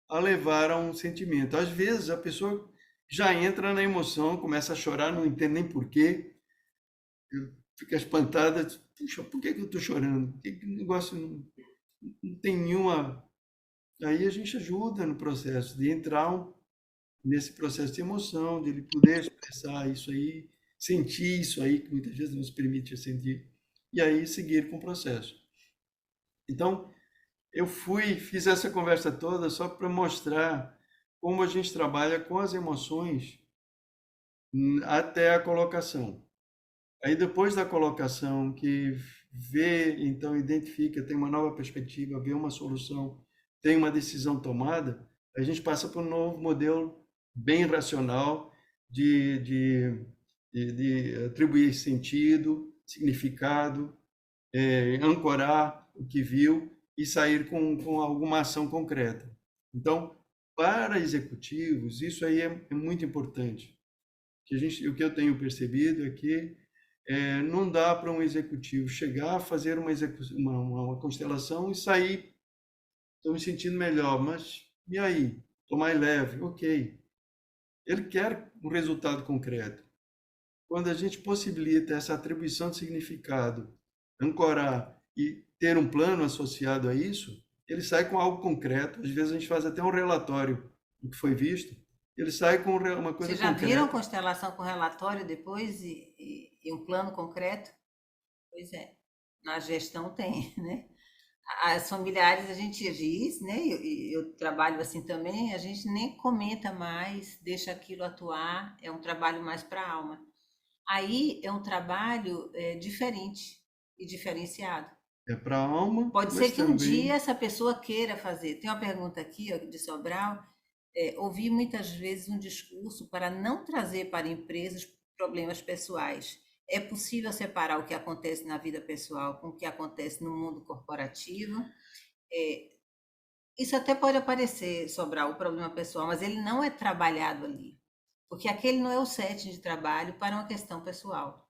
[SPEAKER 2] a levar a um sentimento. Às vezes a pessoa já entra na emoção, começa a chorar, não entende nem porquê, fica espantada, puxa, por que eu estou chorando? Que negócio não tem nenhuma... Aí a gente ajuda no processo de entrar nesse processo de emoção, de ele poder expressar isso aí, sentir isso aí, que muitas vezes não se permite sentir, e aí seguir com o processo. Então, eu fiz essa conversa toda só para mostrar como a gente trabalha com as emoções até a colocação. Aí depois da colocação, que vê, então identifica, tem uma nova perspectiva, vê uma solução, tem uma decisão tomada, a gente passa para um novo modelo bem racional de atribuir sentido, significado, ancorar o que viu e sair com alguma ação concreta. Então, para executivos, isso aí é muito importante. O que eu tenho percebido é que não dá para um executivo chegar a fazer uma constelação e sair estou me sentindo melhor, mas e aí? Estou mais leve, ok. Ele quer um resultado concreto. Quando a gente possibilita essa atribuição de significado, ancorar e ter um plano associado a isso, ele sai com algo concreto. Às vezes a gente faz até um relatório do que foi visto. Ele sai com uma coisa
[SPEAKER 3] Vocês já viram
[SPEAKER 2] concreta.
[SPEAKER 3] constelação com relatório depois e um plano concreto? Pois é, na gestão tem, né? As familiares a gente diz, né? Eu trabalho assim também, a gente nem comenta mais, deixa aquilo atuar, é um trabalho mais para a alma. Aí é um trabalho diferente e diferenciado.
[SPEAKER 2] É para a alma,
[SPEAKER 3] Pode ser
[SPEAKER 2] mas
[SPEAKER 3] que um dia
[SPEAKER 2] também
[SPEAKER 3] essa pessoa queira fazer. Tem uma pergunta aqui, ó, de Sobral. Ouvi muitas vezes um discurso para não trazer para empresas problemas pessoais. É possível separar o que acontece na vida pessoal com o que acontece no mundo corporativo? É, isso até pode aparecer, Sobral, o problema pessoal, mas ele não é trabalhado ali, porque aquele não é o setting de trabalho para uma questão pessoal.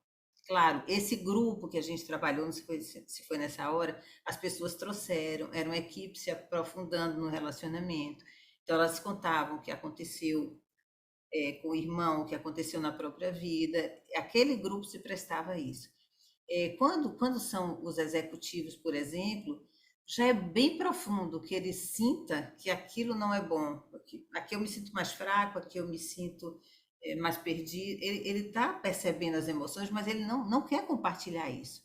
[SPEAKER 3] Claro, esse grupo que a gente trabalhou, não sei se foi nessa hora, as pessoas trouxeram, era uma equipe se aprofundando no relacionamento. Então, elas contavam o que aconteceu com o irmão, o que aconteceu na própria vida. Aquele grupo se prestava a isso. Quando são os executivos, por exemplo, já é bem profundo que ele sinta que aquilo não é bom. Aqui eu me sinto mais fraco, aqui eu me sinto mais perdido. Ele está percebendo as emoções, mas ele não quer compartilhar isso.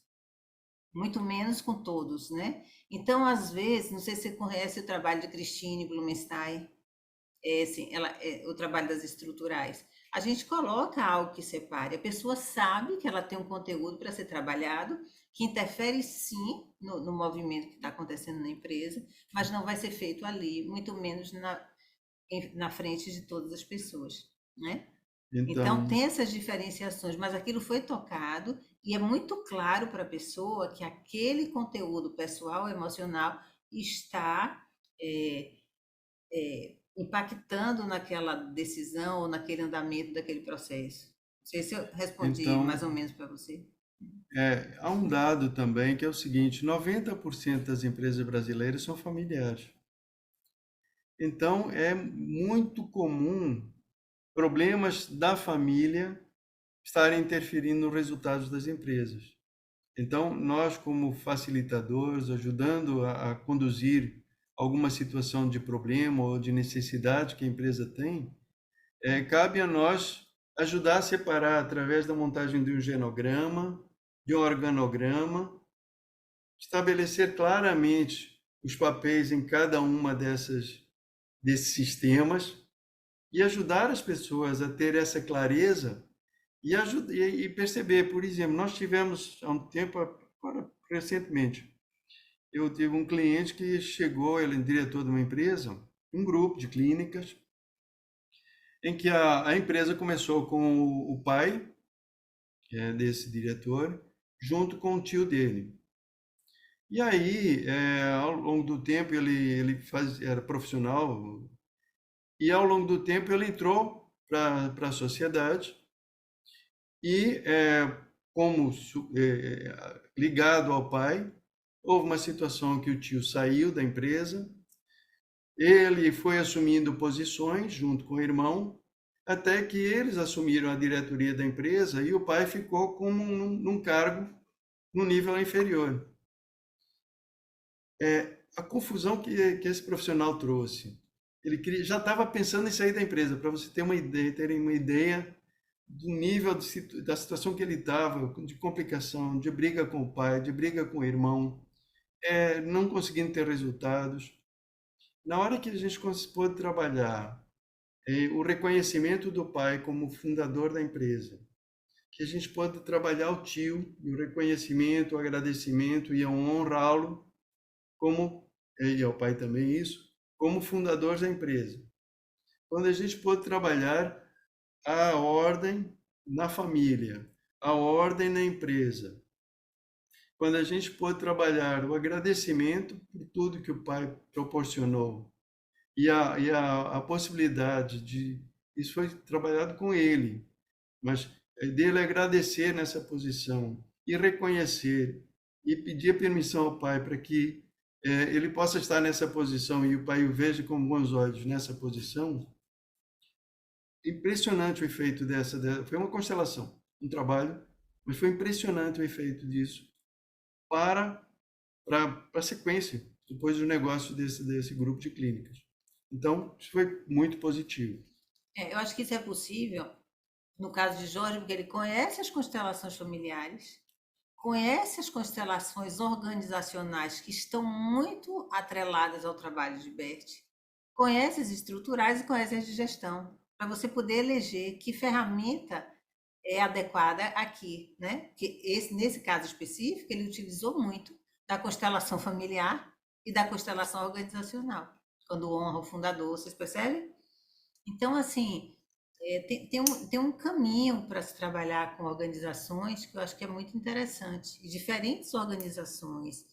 [SPEAKER 3] Muito menos com todos, né? Então, às vezes, não sei se você conhece o trabalho de Christine Blumenstein, assim, o trabalho das estruturais. A gente coloca algo que separe. A pessoa sabe que ela tem um conteúdo para ser trabalhado, que interfere sim no movimento que está acontecendo na empresa, mas não vai ser feito ali, muito menos na frente de todas as pessoas, né? Então,
[SPEAKER 2] então,
[SPEAKER 3] tem essas diferenciações, mas aquilo foi tocado e é muito claro para a pessoa que aquele conteúdo pessoal, emocional, está é, impactando naquela decisão ou naquele andamento daquele processo. Não sei se eu respondi mais
[SPEAKER 2] então
[SPEAKER 3] ou menos para você.
[SPEAKER 2] há um dado também que é o seguinte: 90% das empresas brasileiras são familiares. Então, é muito comum problemas da família estarem interferindo nos resultados das empresas. Então, nós, como facilitadores, ajudando a conduzir alguma situação de problema ou de necessidade que a empresa tem, cabe a nós ajudar a separar através da montagem de um genograma, de um organograma, estabelecer claramente os papéis em cada uma desses sistemas e ajudar as pessoas a ter essa clareza e perceber. Por exemplo, nós tivemos há um tempo, agora, recentemente, eu tive um cliente que chegou, ele é diretor de uma empresa, um grupo de clínicas, em que a empresa começou com o pai, que é desse diretor, junto com o tio dele. E aí, ao longo do tempo, era profissional, e ao longo do tempo ele entrou para a sociedade e, como ligado ao pai, houve uma situação que o tio saiu da empresa, ele foi assumindo posições junto com o irmão, até que eles assumiram a diretoria da empresa e o pai ficou num cargo no nível inferior. A confusão que esse profissional trouxe. Ele já estava pensando em sair da empresa, para você ter terem uma ideia do nível da situação que ele estava, de complicação, de briga com o pai, de briga com o irmão, não conseguindo ter resultados. Na hora que a gente pôde trabalhar o reconhecimento do pai como fundador da empresa, que a gente pode trabalhar o tio, e o reconhecimento, o agradecimento e a honrá-lo como, e ao pai também isso, como fundador da empresa. Quando a gente pode trabalhar a ordem na família, a ordem na empresa, quando a gente pode trabalhar o agradecimento por tudo que o pai proporcionou e a possibilidade de isso foi trabalhado com ele, mas dele agradecer nessa posição e reconhecer e pedir permissão ao pai para que ele possa estar nessa posição e o pai o veja com bons olhos nessa posição. Impressionante o efeito foi uma constelação, um trabalho, mas foi impressionante o efeito disso para a sequência, depois do negócio desse grupo de clínicas. Então, isso foi muito positivo.
[SPEAKER 3] Eu acho que isso é possível, no caso de Jorge, porque ele conhece as constelações familiares, conhece as constelações organizacionais que estão muito atreladas ao trabalho de Bert, conhece as estruturais e conhece as de gestão, para você poder eleger que ferramenta é adequada aqui, né? Que nesse caso específico, ele utilizou muito da constelação familiar e da constelação organizacional, quando honra o fundador, vocês percebem? Então, assim, tem um caminho para se trabalhar com organizações que eu acho que é muito interessante. E diferentes organizações,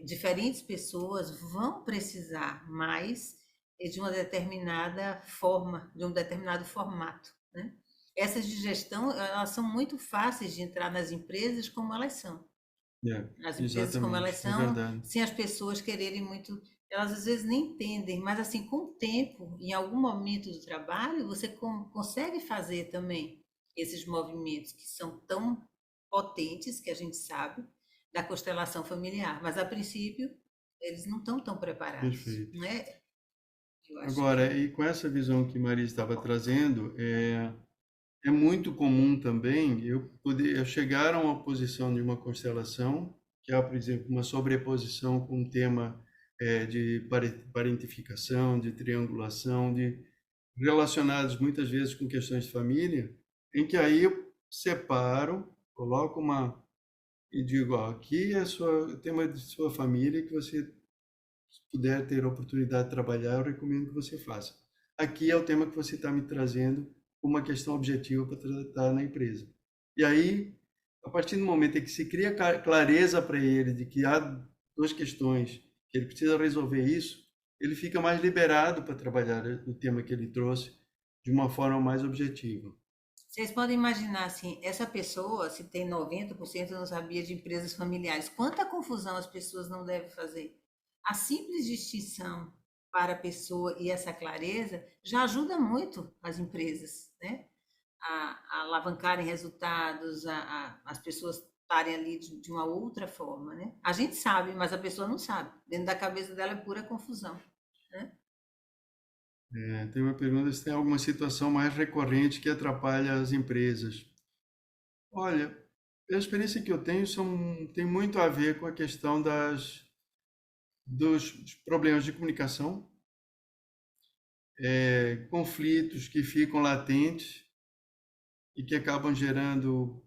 [SPEAKER 3] diferentes pessoas vão precisar mais de uma determinada forma, de um determinado formato, né? Essas de gestão, elas são muito fáceis de entrar nas empresas como elas são. As empresas como elas
[SPEAKER 2] Exatamente, é
[SPEAKER 3] são,
[SPEAKER 2] verdade.
[SPEAKER 3] sem as pessoas quererem muito, elas às vezes nem entendem, mas assim, com o tempo, em algum momento do trabalho, você consegue fazer também esses movimentos que são tão potentes, que a gente sabe, da constelação familiar, mas a princípio eles não estão tão preparados,
[SPEAKER 2] Perfeito.
[SPEAKER 3] né? Eu acho
[SPEAKER 2] Agora,
[SPEAKER 3] que
[SPEAKER 2] e com essa visão que Maria estava trazendo, é muito comum também eu chegar a uma posição de uma constelação, que é, por exemplo, uma sobreposição com um tema de parentificação, de triangulação, relacionados muitas vezes com questões de família, em que aí eu separo, coloco e digo, ó, aqui é o tema de sua família que você puder ter a oportunidade de trabalhar, eu recomendo que você faça. Aqui é o tema que você está me trazendo uma questão objetiva para tratar na empresa. E aí, a partir do momento em que se cria clareza para ele de que há duas questões, que ele precisa resolver isso, ele fica mais liberado para trabalhar o tema que ele trouxe de uma forma mais objetiva.
[SPEAKER 3] vocês podem imaginar assim, essa pessoa, se tem 90% não sabia de empresas familiares, quanta confusão as pessoas não devem fazer. A simples distinção para a pessoa e essa clareza já ajuda muito as empresas, né? A alavancarem resultados, as pessoas estarem ali de uma outra forma, né? A gente sabe, mas a pessoa não sabe. Dentro da cabeça dela é pura confusão, né?
[SPEAKER 2] Tem uma pergunta se tem alguma situação mais recorrente que atrapalha as empresas. Olha, a experiência que eu tenho tem muito a ver com a questão dos problemas de comunicação, conflitos que ficam latentes e que acabam gerando,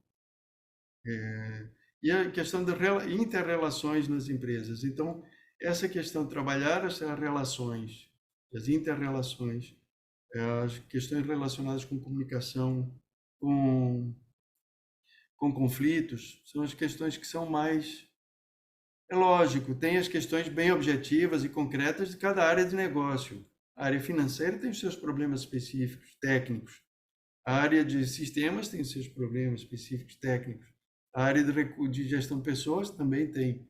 [SPEAKER 2] e a questão de interrelações nas empresas. Então, essa questão de trabalhar essas relações, as interrelações, as questões relacionadas com comunicação, com, com conflitos, são as questões que são mais. É lógico, tem as questões bem objetivas e concretas de cada área de negócio. A área financeira tem os seus problemas específicos, técnicos. A área de sistemas tem os seus problemas específicos, técnicos. A área de gestão de pessoas também tem.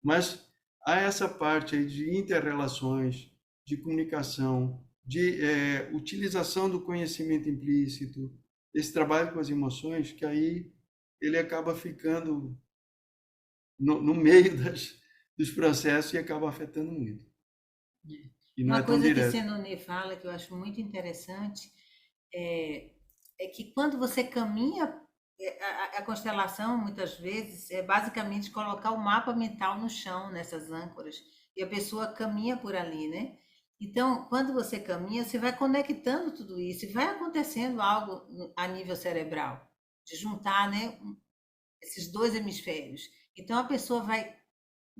[SPEAKER 2] Mas há essa parte aí de interrelações, de comunicação, de utilização do conhecimento implícito, esse trabalho com as emoções, que aí ele acaba ficando no meio dos processos e acaba afetando muito. E não é
[SPEAKER 3] Uma
[SPEAKER 2] tão
[SPEAKER 3] coisa que
[SPEAKER 2] direto.
[SPEAKER 3] Senone fala que eu acho muito interessante é, é que quando você caminha, a constelação muitas vezes é basicamente colocar o mapa mental no chão, nessas âncoras, e a pessoa caminha por ali, né? Então, quando você caminha, você vai conectando tudo isso e vai acontecendo algo a nível cerebral, de juntar, né, esses dois hemisférios. Então, a pessoa vai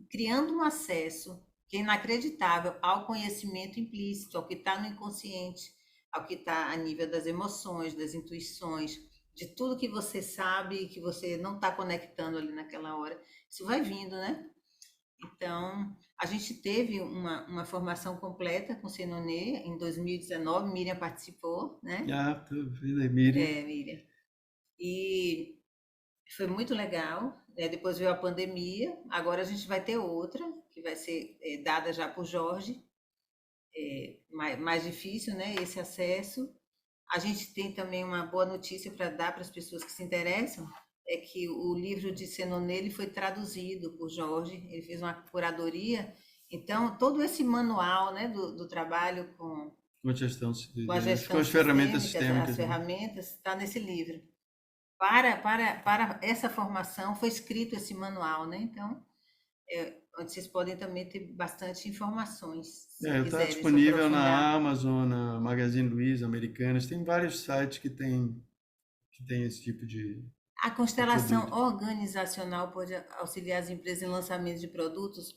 [SPEAKER 3] criando um acesso que é inacreditável ao conhecimento implícito, ao que está no inconsciente, ao que está a nível das emoções, das intuições, de tudo que você sabe e que você não está conectando ali naquela hora. Isso vai vindo, né? Então, a gente teve uma formação completa com o Senonê em 2019, Miriam participou, né?
[SPEAKER 2] Ah, tô vendo, Miriam.
[SPEAKER 3] Miriam. E Foi muito legal. Depois veio a pandemia, agora a gente vai ter outra, que vai ser dada já por Jorge, mais difícil, né? Esse acesso. A gente tem também uma boa notícia para dar para as pessoas que se interessam, é que o livro de Senonet ele foi traduzido por Jorge, ele fez uma curadoria, então todo esse manual, né, do trabalho
[SPEAKER 2] Com a gestão,
[SPEAKER 3] com a
[SPEAKER 2] com
[SPEAKER 3] gestão
[SPEAKER 2] as ferramentas
[SPEAKER 3] sistêmica, as
[SPEAKER 2] sistêmicas, né?
[SPEAKER 3] ferramentas, está nesse livro. Para essa formação foi escrito esse manual, né? Então, onde vocês podem também ter bastante informações, se
[SPEAKER 2] Está
[SPEAKER 3] quiserem se
[SPEAKER 2] disponível na
[SPEAKER 3] aprofundar.
[SPEAKER 2] Amazon, na Magazine Luiza, Americanas, tem vários sites que tem esse tipo
[SPEAKER 3] A
[SPEAKER 2] de
[SPEAKER 3] constelação
[SPEAKER 2] produto.
[SPEAKER 3] organizacional pode auxiliar as empresas em lançamento de produtos.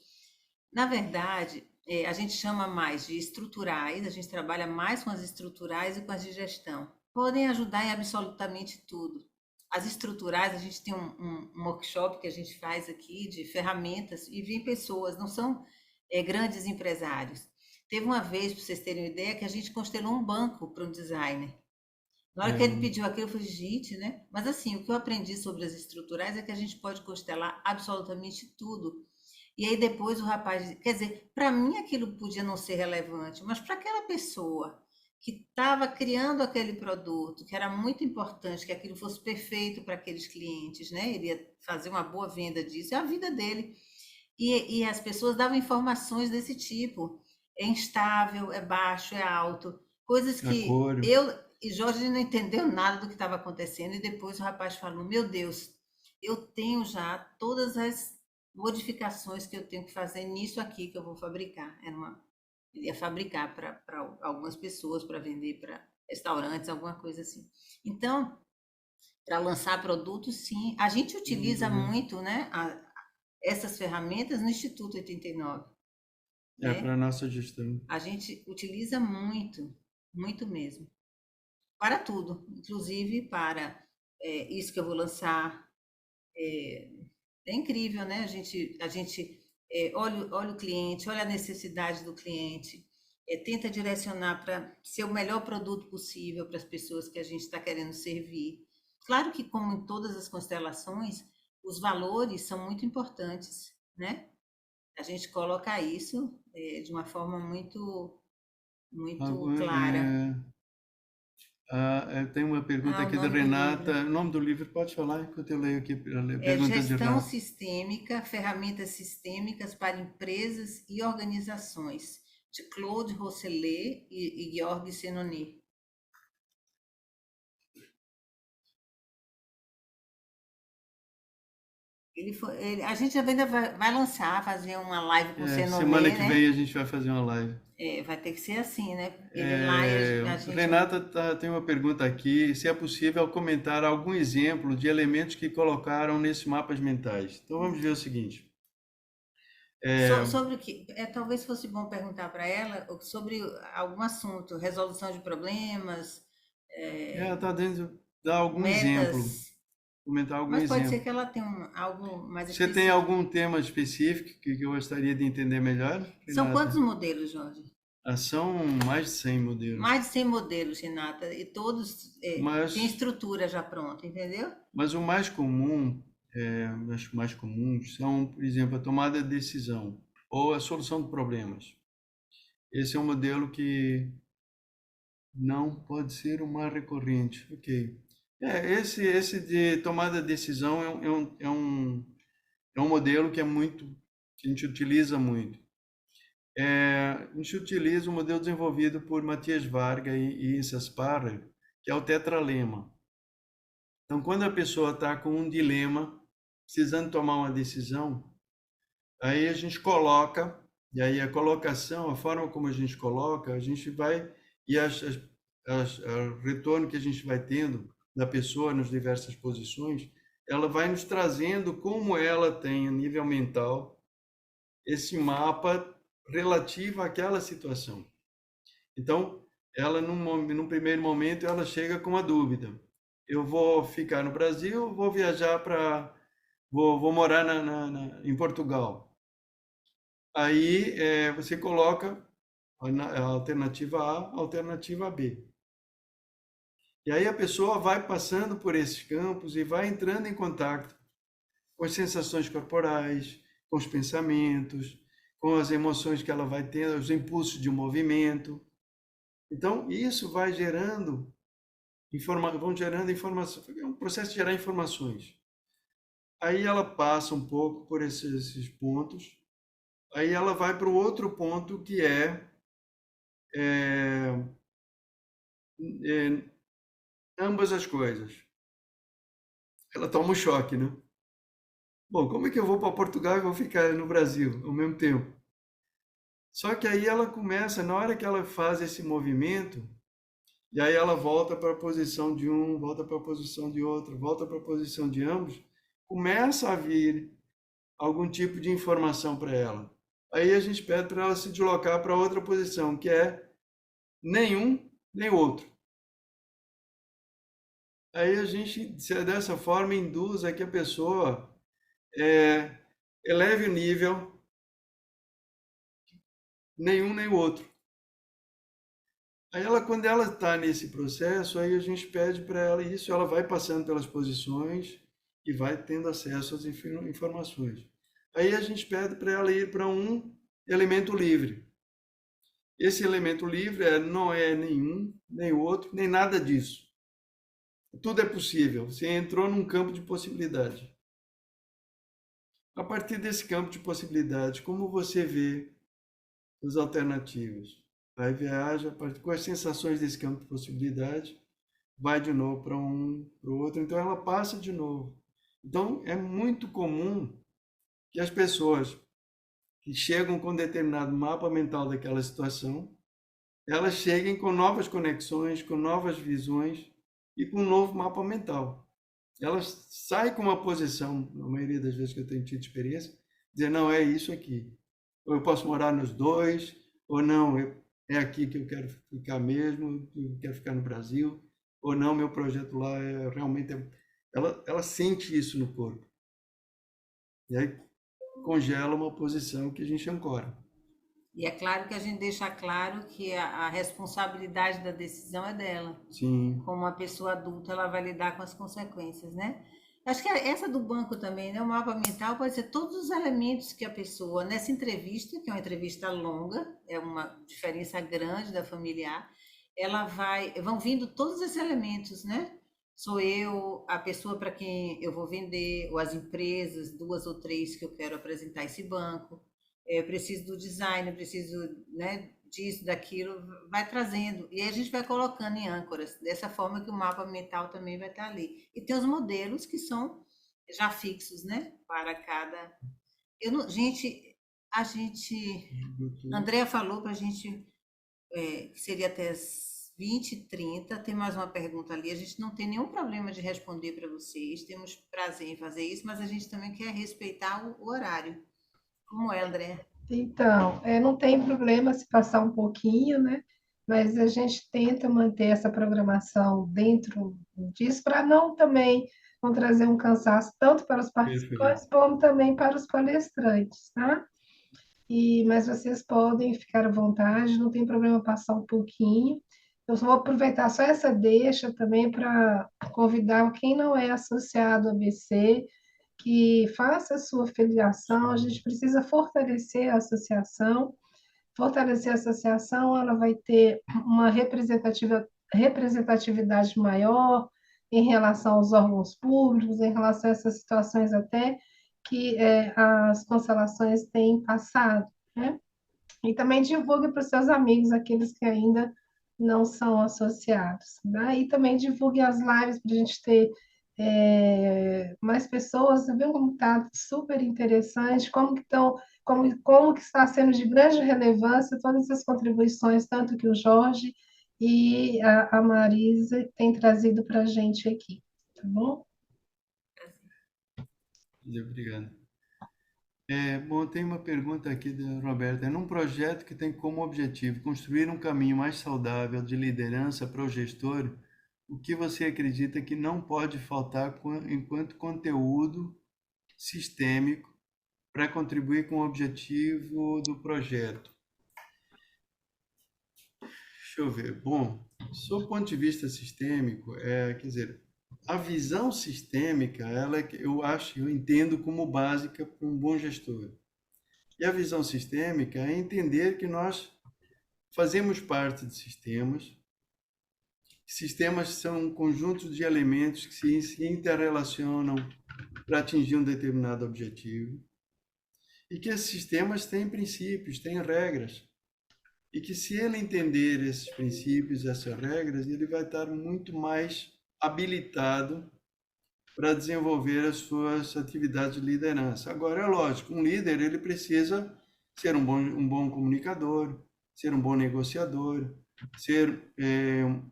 [SPEAKER 3] Na verdade, a gente chama mais de estruturais, a gente trabalha mais com as estruturais e com as de gestão. Podem ajudar em absolutamente tudo. As estruturais, a gente tem um workshop que a gente faz aqui de ferramentas e vem pessoas, não são grandes empresários. Teve uma vez, para vocês terem uma ideia, que a gente constelou um banco para um designer. Na hora que ele
[SPEAKER 2] É,
[SPEAKER 3] pediu aquilo, eu falei, gente, né? Mas assim, o que eu aprendi sobre as estruturais é que a gente pode constelar absolutamente tudo. E aí depois o rapaz, quer dizer, para mim aquilo podia não ser relevante, mas para aquela pessoa que estava criando aquele produto, que era muito importante que aquilo fosse perfeito para aqueles clientes, né? Ele ia fazer uma boa venda disso, é a vida dele. E as pessoas davam informações desse tipo. É instável, é baixo, é alto. Coisas
[SPEAKER 2] a
[SPEAKER 3] que
[SPEAKER 2] cor.
[SPEAKER 3] eu e Jorge não entendeu nada do que estava acontecendo. E depois o rapaz falou: Meu Deus, eu tenho já todas as modificações que eu tenho que fazer nisso aqui que eu vou fabricar. Ele ia fabricar para algumas pessoas, para vender para restaurantes, alguma coisa assim. Então, para lançar produtos, sim. A gente
[SPEAKER 2] Muito
[SPEAKER 3] utiliza
[SPEAKER 2] bem.
[SPEAKER 3] muito, né, essas ferramentas no Instituto 89,
[SPEAKER 2] É para
[SPEAKER 3] né?
[SPEAKER 2] a nossa gestão.
[SPEAKER 3] A gente utiliza muito, muito mesmo, para tudo, inclusive para isso que eu vou lançar. É incrível, né? A gente olha o cliente, olha a necessidade do cliente, tenta direcionar para ser o melhor produto possível para as pessoas que a gente está querendo servir. Claro que, como em todas as constelações, os valores são muito importantes, né? A gente coloca isso de uma forma muito, muito
[SPEAKER 2] Agora,
[SPEAKER 3] clara.
[SPEAKER 2] tem uma pergunta
[SPEAKER 3] O
[SPEAKER 2] aqui da
[SPEAKER 3] nome do livro
[SPEAKER 2] Renata. O nome do livro, pode falar enquanto eu leio aqui a
[SPEAKER 3] é
[SPEAKER 2] pergunta de
[SPEAKER 3] Gestão
[SPEAKER 2] Renata.
[SPEAKER 3] Sistêmica, Ferramentas Sistêmicas para Empresas e Organizações, de Claude Rosselet e Georg Senonet. A gente ainda vai lançar, fazer uma live com o
[SPEAKER 2] Semana
[SPEAKER 3] Senonet,
[SPEAKER 2] que vem
[SPEAKER 3] né?
[SPEAKER 2] a gente vai fazer uma live.
[SPEAKER 3] Vai ter que ser assim, né? Ele lá e a gente vai.
[SPEAKER 2] Renata tem uma pergunta aqui, se é possível comentar algum exemplo de elementos que colocaram nesses mapas mentais. Então vamos ver o seguinte.
[SPEAKER 3] Sobre o que, talvez fosse bom perguntar para ela sobre algum assunto, resolução de problemas,
[SPEAKER 2] Está dentro, dar algum exemplo,
[SPEAKER 3] metas,
[SPEAKER 2] comentar algum
[SPEAKER 3] mas pode ser
[SPEAKER 2] exemplo.
[SPEAKER 3] que ela tenha algo mais
[SPEAKER 2] Você tem
[SPEAKER 3] específico.
[SPEAKER 2] algum tema específico que eu gostaria de entender melhor,
[SPEAKER 3] São quantos
[SPEAKER 2] Renata?
[SPEAKER 3] modelos, Jorge?
[SPEAKER 2] São mais de 100 modelos.
[SPEAKER 3] Mais de 100 modelos, Renata, e todos têm
[SPEAKER 2] Mas,
[SPEAKER 3] estrutura já pronta, entendeu?
[SPEAKER 2] mas o mais comum, os mais comuns são, por exemplo, a tomada de decisão ou a solução de problemas. Esse é um modelo que não pode ser o mais recorrente. Ok. Esse de tomada de decisão é um modelo que é muito, que a gente utiliza muito. A gente utiliza um modelo desenvolvido por Matias Varga e Issa Sparrer, que é o tetralema. Então, quando a pessoa está com um dilema, precisando tomar uma decisão, aí a gente coloca, e aí a colocação, a forma como a gente coloca, a gente vai, e o retorno que a gente vai tendo da pessoa nas diversas posições, ela vai nos trazendo como ela tem a nível mental esse mapa relativo àquela situação. Então, ela num primeiro momento ela chega com uma dúvida. Eu vou ficar no Brasil, vou viajar vou morar em Portugal. Aí você coloca a alternativa A, a alternativa B. E aí a pessoa vai passando por esses campos e vai entrando em contato com as sensações corporais, com os pensamentos, com as emoções que ela vai tendo, os impulsos de um movimento. Então, isso vai gerando vão gerando informação, é um processo de gerar informações. Aí ela passa um pouco por esses pontos, aí ela vai para o outro ponto que é, é ambas as coisas. Ela toma um choque, né? Bom, como é que eu vou para Portugal e vou ficar no Brasil ao mesmo tempo? Só que aí ela começa, na hora que ela faz esse movimento, e aí ela volta para a posição de um, volta para a posição de outro, volta para a posição de ambos, começa a vir algum tipo de informação para ela. Aí a gente pede para ela se deslocar para outra posição, que é nenhum nem outro. Aí a gente, dessa forma, induz a que a pessoa eleve o nível nenhum nem outro. Aí ela, quando ela está nesse processo, aí a gente pede para ela isso, ela vai passando pelas posições e vai tendo acesso às informações. Aí a gente pede para ela ir para um elemento livre. Esse elemento livre não é nenhum, nem outro, nem nada disso. Tudo é possível. Você entrou num campo de possibilidade. A partir desse campo de possibilidade, como você vê as alternativas? Aí viaja com as sensações desse campo de possibilidade, vai de novo para um, para o outro, então ela passa de novo. Então é muito comum que as pessoas que chegam com determinado mapa mental daquela situação, elas cheguem com novas conexões, com novas visões e com um novo mapa mental. Elas saem com uma posição, na maioria das vezes que eu tenho tido experiência, dizer, não, é isso aqui. Ou eu posso morar nos dois, ou não, é aqui que eu quero ficar mesmo, eu quero ficar no Brasil, ou não, meu projeto lá é realmente... Ela sente isso no corpo. E aí congela uma posição que a gente ancora.
[SPEAKER 3] E é claro que a gente deixa claro que a responsabilidade da decisão é dela.
[SPEAKER 2] Sim.
[SPEAKER 3] Como uma pessoa adulta, ela vai lidar com as consequências, né? Acho que essa do banco também, né? O mapa mental pode ser todos os elementos que a pessoa, nessa entrevista, que é uma entrevista longa, é uma diferença grande da familiar, vão vindo todos esses elementos, né? Sou eu, a pessoa para quem eu vou vender, ou as empresas, duas ou três que eu quero apresentar esse banco. Preciso do design, preciso, né, disso, daquilo, vai trazendo. E aí a gente vai colocando em âncoras, dessa forma que o mapa mental também vai estar ali. E tem os modelos que são já fixos, né? Para cada. Eu não, gente, a gente. Andrea falou para a gente que seria até as 20h30. Tem mais uma pergunta ali. A gente não tem nenhum problema de responder para vocês. Temos prazer em fazer isso, mas a gente também quer respeitar o horário. Como é, André?
[SPEAKER 1] Então, não tem problema se passar um pouquinho, né? Mas a gente tenta manter essa programação dentro disso, para não também não trazer um cansaço tanto para os
[SPEAKER 2] Perfeito.
[SPEAKER 1] participantes, como também para os palestrantes, tá? Mas vocês podem ficar à vontade, não tem problema passar um pouquinho. Eu só vou aproveitar só essa deixa também para convidar quem não é associado ao ABC, que faça a sua filiação. A gente precisa fortalecer a associação. Fortalecer a associação, ela vai ter uma representatividade maior em relação aos órgãos públicos, em relação a essas situações até que as constelações têm passado, né? E também divulgue para os seus amigos, aqueles que ainda não são associados, né? E também divulgue as lives para a gente ter mais pessoas. Você viu como está super interessante, como que está sendo de grande relevância todas as contribuições, tanto que o Jorge e a Marisa têm trazido para a gente aqui, tá bom?
[SPEAKER 2] Obrigado. Bom, tem uma pergunta aqui da Roberta. Num projeto que tem como objetivo construir um caminho mais saudável de liderança para o gestor, o que você acredita que não pode faltar enquanto conteúdo sistêmico para contribuir com o objetivo do projeto? Deixa eu ver. Bom, sob o ponto de vista sistêmico, quer dizer, a visão sistêmica, ela eu acho, eu entendo como básica para um bom gestor. E a visão sistêmica é entender que nós fazemos parte de sistemas. Sistemas são um conjunto de elementos que se interrelacionam para atingir um determinado objetivo. E que esses sistemas têm princípios, têm regras. E que se ele entender esses princípios, essas regras, ele vai estar muito mais habilitado para desenvolver as suas atividades de liderança. Agora, é lógico, um líder ele precisa ser um bom comunicador, ser um bom negociador, ser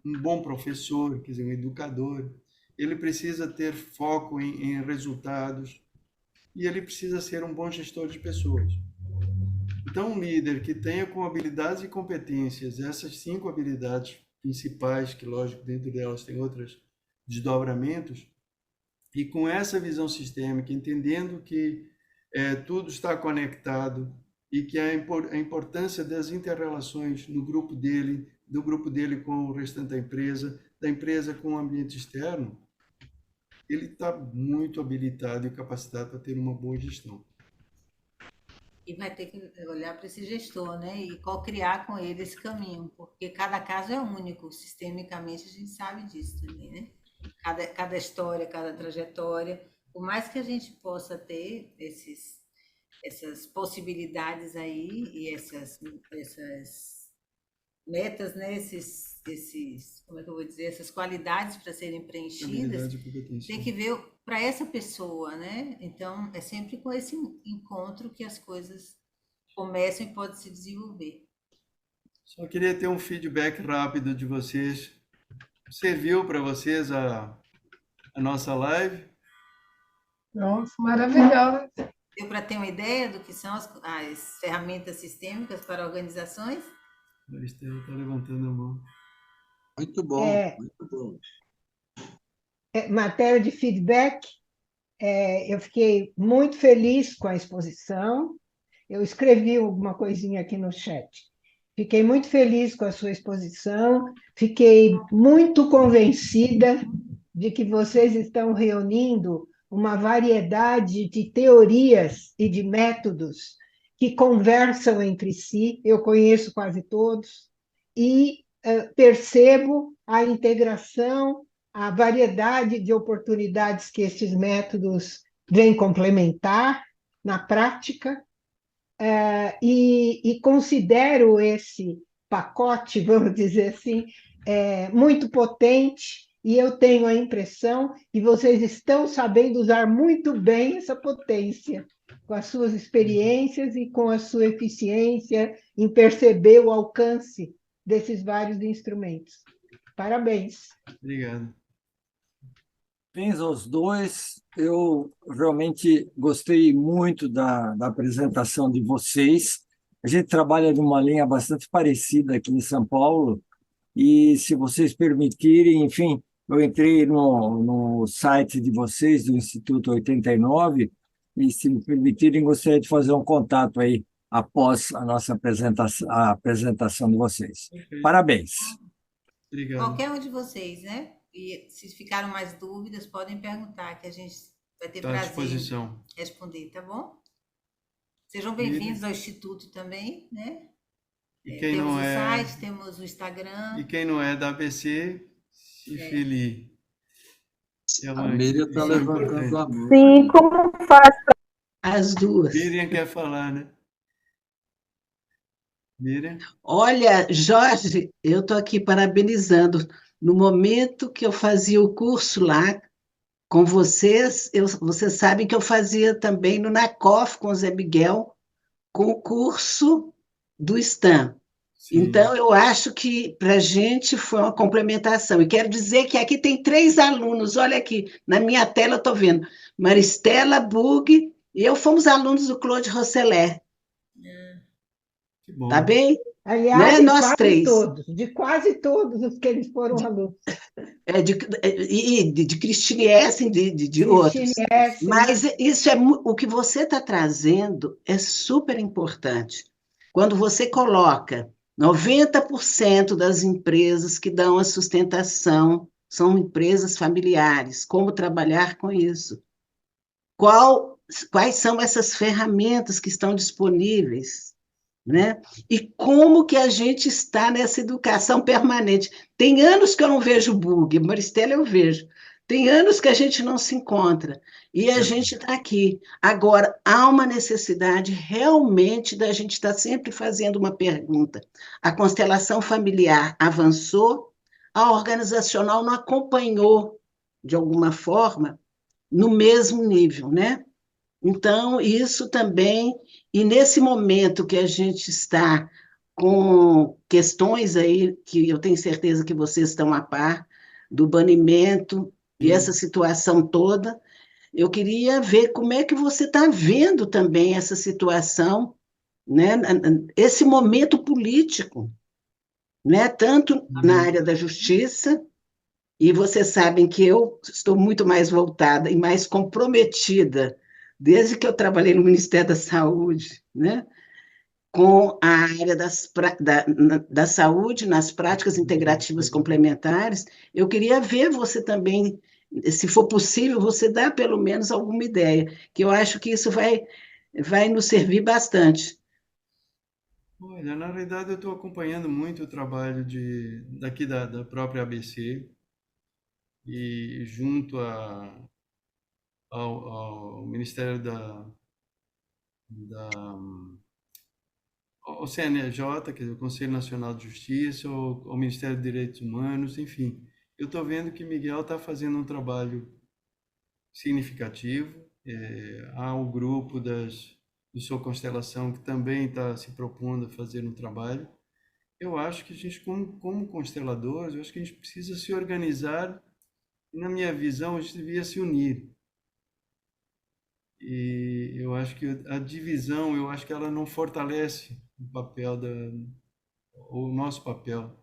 [SPEAKER 2] um bom professor, quer dizer, um educador. Ele precisa ter foco em resultados e ele precisa ser um bom gestor de pessoas. Então, um líder que tenha com habilidades e competências essas 5 habilidades principais, que, lógico, dentro delas tem outros desdobramentos, e com essa visão sistêmica, entendendo que tudo está conectado e que a importância das interrelações no grupo dele, do grupo dele com o restante da empresa com o ambiente externo, ele está muito habilitado e capacitado para ter uma boa gestão.
[SPEAKER 3] E vai ter que olhar para esse gestor, né? E co-criar com ele esse caminho, porque cada caso é único, sistemicamente a gente sabe disso também, né? Cada história, cada trajetória, por mais que a gente possa ter essas possibilidades aí e essas metas, né? Como é que eu vou dizer? Essas qualidades para serem preenchidas, tem que ver para essa pessoa, né? Então, é sempre com esse encontro que as coisas começam e podem se desenvolver.
[SPEAKER 2] Só queria ter um feedback rápido de vocês. Serviu para vocês a nossa live?
[SPEAKER 1] Nossa, maravilhosa.
[SPEAKER 3] Deu para ter uma ideia do que são as ferramentas sistêmicas para organizações?
[SPEAKER 2] A Estela está levantando a mão.
[SPEAKER 4] Muito bom, muito bom.
[SPEAKER 5] Matéria de feedback, eu fiquei muito feliz com a exposição. Eu escrevi alguma coisinha aqui no chat. Fiquei muito feliz com a sua exposição, fiquei muito convencida de que vocês estão reunindo uma variedade de teorias e de métodos que conversam entre si, eu conheço quase todos, e percebo a integração, a variedade de oportunidades que estes métodos vêm complementar na prática, e considero esse pacote, vamos dizer assim, muito potente, e eu tenho a impressão que vocês estão sabendo usar muito bem essa potência, com as suas experiências e com a sua eficiência em perceber o alcance desses vários instrumentos. Parabéns.
[SPEAKER 2] Obrigado.
[SPEAKER 4] Parabéns aos dois. Eu realmente gostei muito da apresentação de vocês. A gente trabalha numa linha bastante parecida aqui em São Paulo, e, se vocês permitirem, enfim, eu entrei no site de vocês, do Instituto 89, e, se me permitirem, gostaria de fazer um contato aí após a nossa apresentação de vocês.
[SPEAKER 2] Perfeito.
[SPEAKER 4] Parabéns.
[SPEAKER 2] Obrigado.
[SPEAKER 3] Qualquer um de vocês, né? E se ficaram mais dúvidas, podem perguntar, que a gente vai ter prazer
[SPEAKER 2] à disposição.
[SPEAKER 3] em responder, tá bom? Sejam bem-vindos ao Instituto também, né?
[SPEAKER 2] E quem
[SPEAKER 3] temos
[SPEAKER 2] não
[SPEAKER 3] o
[SPEAKER 2] é...
[SPEAKER 3] site, temos o Instagram.
[SPEAKER 2] E quem não é da ABC, se filie.
[SPEAKER 4] A Miriam está levantando a mão.
[SPEAKER 6] Sim, como faz
[SPEAKER 7] As duas.
[SPEAKER 2] Miriam quer falar, né? Miriam?
[SPEAKER 7] Olha, Jorge, eu estou aqui parabenizando. No momento que eu fazia o curso lá com vocês, vocês sabem que eu fazia também no NACOF com o Zé Miguel, com o curso do STAM.
[SPEAKER 2] Sim.
[SPEAKER 7] Então, eu acho que para a gente foi uma complementação. E quero dizer que aqui tem 3 alunos, olha aqui, na minha tela eu estou vendo, Maristela, Bug, e eu fomos alunos do Claude Rosseler.
[SPEAKER 2] Que bom.
[SPEAKER 7] Tá bem?
[SPEAKER 5] Aliás,
[SPEAKER 7] Né? Nós 3.
[SPEAKER 5] De quase todos os que eles foram alunos.
[SPEAKER 7] De Christine Essen, de outros.
[SPEAKER 5] Essen.
[SPEAKER 7] Mas isso o que você está trazendo é super importante. Quando você coloca 90% das empresas que dão a sustentação são empresas familiares. Como trabalhar com isso? Quais são essas ferramentas que estão disponíveis, né? E como que a gente está nessa educação permanente? Tem anos que eu não vejo bug, Maristela eu vejo. Tem anos que a gente não se encontra e a gente está aqui. Agora, há uma necessidade realmente da gente estar sempre fazendo uma pergunta. A constelação familiar avançou, a organizacional não acompanhou, de alguma forma, no mesmo nível, né? Então, isso também, e nesse momento que a gente está com questões aí, que eu tenho certeza que vocês estão a par, do banimento e essa
[SPEAKER 2] Sim.
[SPEAKER 7] situação toda, eu queria ver como é que você está vendo também essa situação, né? Esse momento político, né? Tanto na
[SPEAKER 2] Uhum.
[SPEAKER 7] área da justiça, e vocês sabem que eu estou muito mais voltada e mais comprometida, desde que eu trabalhei no Ministério da Saúde, né, com a área da saúde, nas práticas integrativas complementares. Eu queria ver você também, se for possível, você dar pelo menos alguma ideia, que eu acho que isso vai nos servir bastante.
[SPEAKER 2] Olha, na realidade eu estou acompanhando muito o trabalho daqui da própria ABC e junto ao Ministério da ao CNJ, quer dizer, o Conselho Nacional de Justiça, ao Ministério dos Direitos Humanos, enfim. Eu estou vendo que Miguel está fazendo um trabalho significativo. Há o grupo do Sua Constelação que também está se propondo a fazer um trabalho. Eu acho que a gente, como consteladores, eu acho que a gente precisa se organizar. E, na minha visão, a gente devia se unir. E eu acho que a divisão, eu acho que ela não fortalece o papel o nosso papel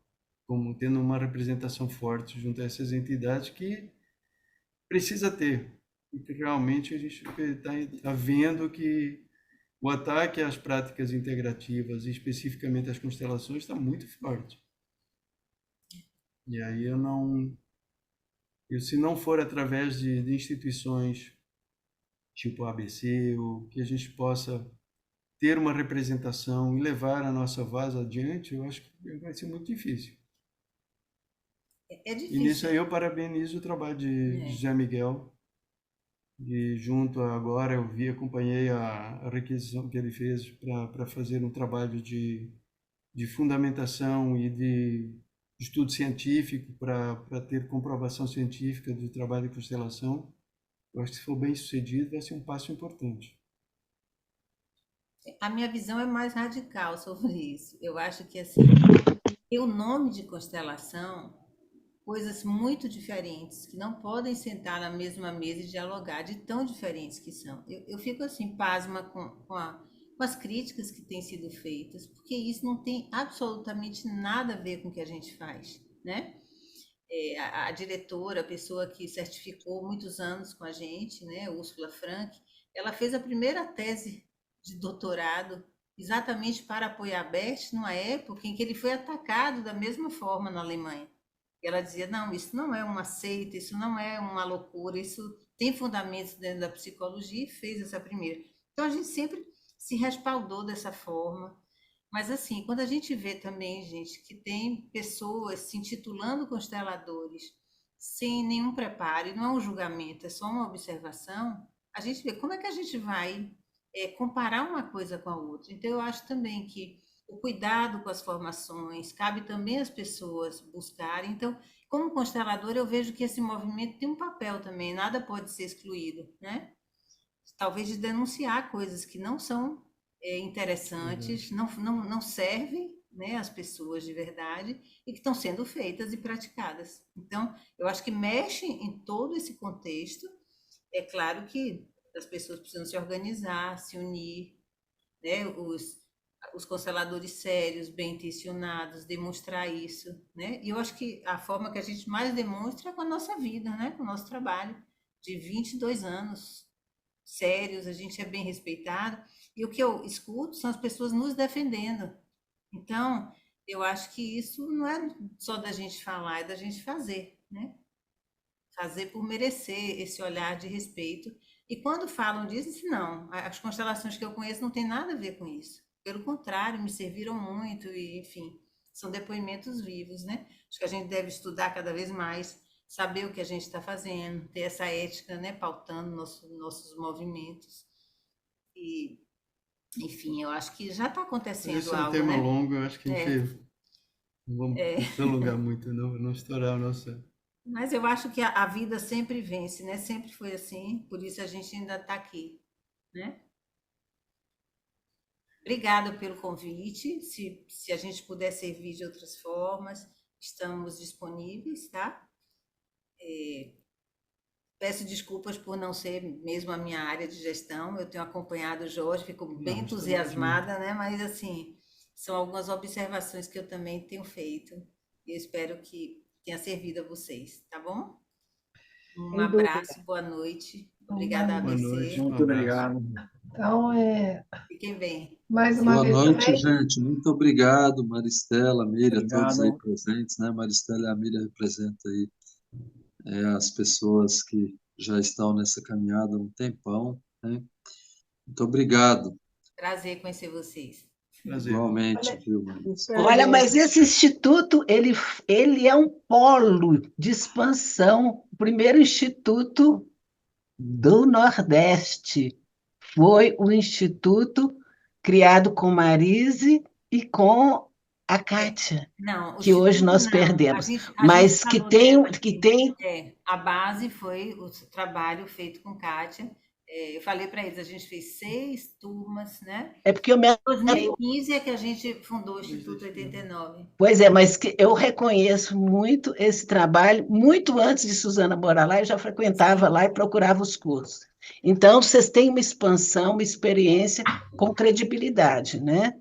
[SPEAKER 2] como tendo uma representação forte junto a essas entidades que precisa ter. Porque realmente a gente está vendo que o ataque às práticas integrativas, e especificamente às constelações, está muito forte. E aí se não for através de instituições tipo a ABC, ou que a gente possa ter uma representação e levar a nossa voz adiante, eu acho que vai ser muito difícil.
[SPEAKER 3] É
[SPEAKER 2] E nisso
[SPEAKER 3] difícil,
[SPEAKER 2] aí eu parabenizo o trabalho de
[SPEAKER 3] né?
[SPEAKER 2] José Miguel, e junto agora acompanhei a requisição que ele fez para fazer um trabalho de fundamentação e de estudo científico para ter comprovação científica do trabalho de constelação. Eu acho que se for bem sucedido, vai ser um passo importante.
[SPEAKER 3] A minha visão é mais radical sobre isso. Eu acho que assim, tem o nome de constelação, coisas muito diferentes, que não podem sentar na mesma mesa e dialogar, de tão diferentes que são. Eu fico assim, pasma com as críticas que têm sido feitas, porque isso não tem absolutamente nada a ver com o que a gente faz, né? A diretora, a pessoa que certificou muitos anos com a gente, né, Úrsula Frank, ela fez a primeira tese de doutorado exatamente para apoiar Bert numa época em que ele foi atacado da mesma forma na Alemanha. E ela dizia, não, isso não é uma seita, isso não é uma loucura, isso tem fundamentos dentro da psicologia, e fez essa primeira. Então a gente sempre se respaldou dessa forma. Mas assim, quando a gente vê também, gente, que tem pessoas se intitulando consteladores sem nenhum preparo, e não é um julgamento, é só uma observação, a gente vê como é que a gente vai comparar uma coisa com a outra. Então, eu acho também que o cuidado com as formações, cabe também às pessoas buscarem. Então, como constelador, eu vejo que esse movimento tem um papel também, nada pode ser excluído, né? Talvez de denunciar coisas que não são
[SPEAKER 2] Verdade.
[SPEAKER 3] interessantes, não servem, né, às pessoas de verdade e que estão sendo feitas e praticadas. Então, eu acho que mexe em todo esse contexto. É claro que as pessoas precisam se organizar, se unir, né, os consteladores sérios, bem intencionados, demonstrar isso, né? E eu acho que a forma que a gente mais demonstra é com a nossa vida, né? Com o nosso trabalho de 22 anos sérios, a gente é bem respeitado. E o que eu escuto são as pessoas nos defendendo. Então, Eu acho que isso não é só da gente falar, é da gente fazer, né? Fazer por merecer esse olhar de respeito. E quando falam disso, disse, não, as constelações que eu conheço não tem nada a ver com isso. Pelo contrário, me serviram muito e, enfim, são depoimentos vivos, né? Acho que a gente deve estudar cada vez mais, saber o que a gente está fazendo, ter essa ética, né, pautando nossos movimentos. E, enfim, eu acho que já está
[SPEAKER 2] Mas esse
[SPEAKER 3] acontecendo
[SPEAKER 2] é um
[SPEAKER 3] algo,
[SPEAKER 2] tema
[SPEAKER 3] né?
[SPEAKER 2] longo, eu acho que a
[SPEAKER 3] É,
[SPEAKER 2] gente não vamos
[SPEAKER 3] é.
[SPEAKER 2] nos alongar muito, não estourar a nossa.
[SPEAKER 3] Mas eu acho que a vida sempre vence, né? Sempre foi assim, por isso a gente ainda está aqui, né? Obrigada pelo convite. Se a gente puder servir de outras formas, estamos disponíveis, tá? Peço desculpas por não ser mesmo a minha área de gestão. Eu tenho acompanhado o Jorge, fico bem
[SPEAKER 2] Não, está ótimo.
[SPEAKER 3] entusiasmada, né? Mas, assim, são algumas observações que eu também tenho feito. E eu espero que tenha servido a vocês, tá bom? Um
[SPEAKER 5] Sem dúvida.
[SPEAKER 3] abraço, boa noite.
[SPEAKER 1] Então,
[SPEAKER 3] Obrigada,
[SPEAKER 2] Boa noite,
[SPEAKER 3] ABC.
[SPEAKER 2] um
[SPEAKER 4] Muito
[SPEAKER 2] abraço.
[SPEAKER 4] obrigado.
[SPEAKER 1] então,
[SPEAKER 3] Fiquem bem.
[SPEAKER 1] mais uma
[SPEAKER 6] Boa
[SPEAKER 1] vez
[SPEAKER 6] noite,
[SPEAKER 1] também,
[SPEAKER 6] gente. Muito obrigado, Maristela, Miriam, todos aí
[SPEAKER 4] Obrigado.
[SPEAKER 6] presentes, né? Maristela e a Miriam representam aí as pessoas que já estão nessa caminhada há um tempão, né? Muito obrigado.
[SPEAKER 3] Prazer conhecer vocês.
[SPEAKER 2] Prazer.
[SPEAKER 6] Igualmente,
[SPEAKER 1] olha,
[SPEAKER 6] viu, Maria?
[SPEAKER 7] Olha,
[SPEAKER 5] Super.
[SPEAKER 7] mas esse instituto, ele é um polo de expansão, o primeiro instituto do Nordeste. Foi o instituto criado com Marise e com a
[SPEAKER 3] É,
[SPEAKER 7] Kátia,
[SPEAKER 3] não, o
[SPEAKER 7] que hoje
[SPEAKER 3] Instituto
[SPEAKER 7] nós
[SPEAKER 3] não.
[SPEAKER 7] perdemos,
[SPEAKER 3] A gente
[SPEAKER 7] mas
[SPEAKER 3] falou dela
[SPEAKER 7] que
[SPEAKER 3] aqui.
[SPEAKER 7] tem.
[SPEAKER 3] A base foi o trabalho feito com Kátia. Eu falei para eles, a gente fez 6 turmas, né?
[SPEAKER 7] É porque eu me.
[SPEAKER 3] Em 2015 é que a gente fundou o Instituto 89.
[SPEAKER 7] Pois é, mas que eu reconheço muito esse trabalho, muito antes de Suzana morar lá, eu já frequentava
[SPEAKER 3] Sim,
[SPEAKER 7] lá e procurava os cursos. Então, vocês têm uma expansão, uma experiência com credibilidade, né?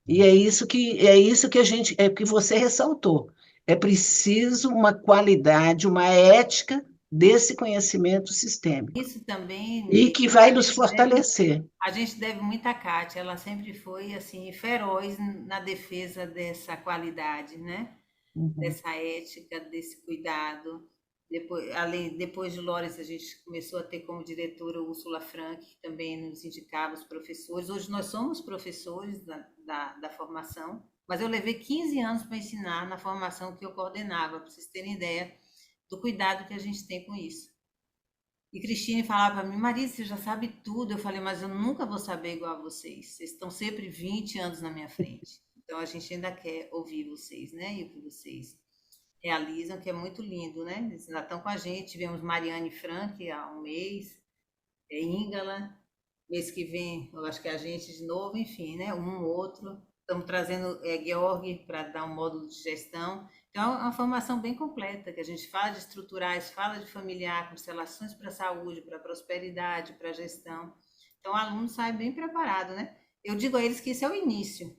[SPEAKER 7] E é isso que a gente, é que você ressaltou. É preciso uma qualidade, uma ética desse conhecimento sistêmico
[SPEAKER 3] isso também,
[SPEAKER 7] e
[SPEAKER 3] Miriam,
[SPEAKER 7] que vai nos fortalecer.
[SPEAKER 3] a gente deve muito à Kátia. Ela sempre foi assim feroz na defesa dessa qualidade, né?
[SPEAKER 7] Uhum.
[SPEAKER 3] Dessa ética, desse cuidado. Depois de Lores, a gente começou a ter como diretora Úrsula Frank, que também nos indicava os professores. Hoje nós somos professores da formação, mas eu levei 15 anos para ensinar na formação que eu coordenava, para vocês terem ideia do cuidado que a gente tem com isso. E Cristine falava para mim, Marisa, você já sabe tudo. Eu falei, mas eu nunca vou saber igual a vocês. Vocês estão sempre 20 anos na minha frente. Então a gente ainda quer ouvir vocês, né? E o que vocês realizam, que é muito lindo, né? Eles ainda estão com a gente. Tivemos Mariane Frank há um mês, Íngala, mês que vem, eu acho que é a gente de novo, enfim, né? Um outro. Estamos trazendo Georg para dar um módulo de gestão. Então, é uma formação bem completa, que a gente fala de estruturais, fala de familiar, constelações para a saúde, para a prosperidade, para a gestão. Então, o aluno sai bem preparado, né? Eu digo a eles que isso é o início.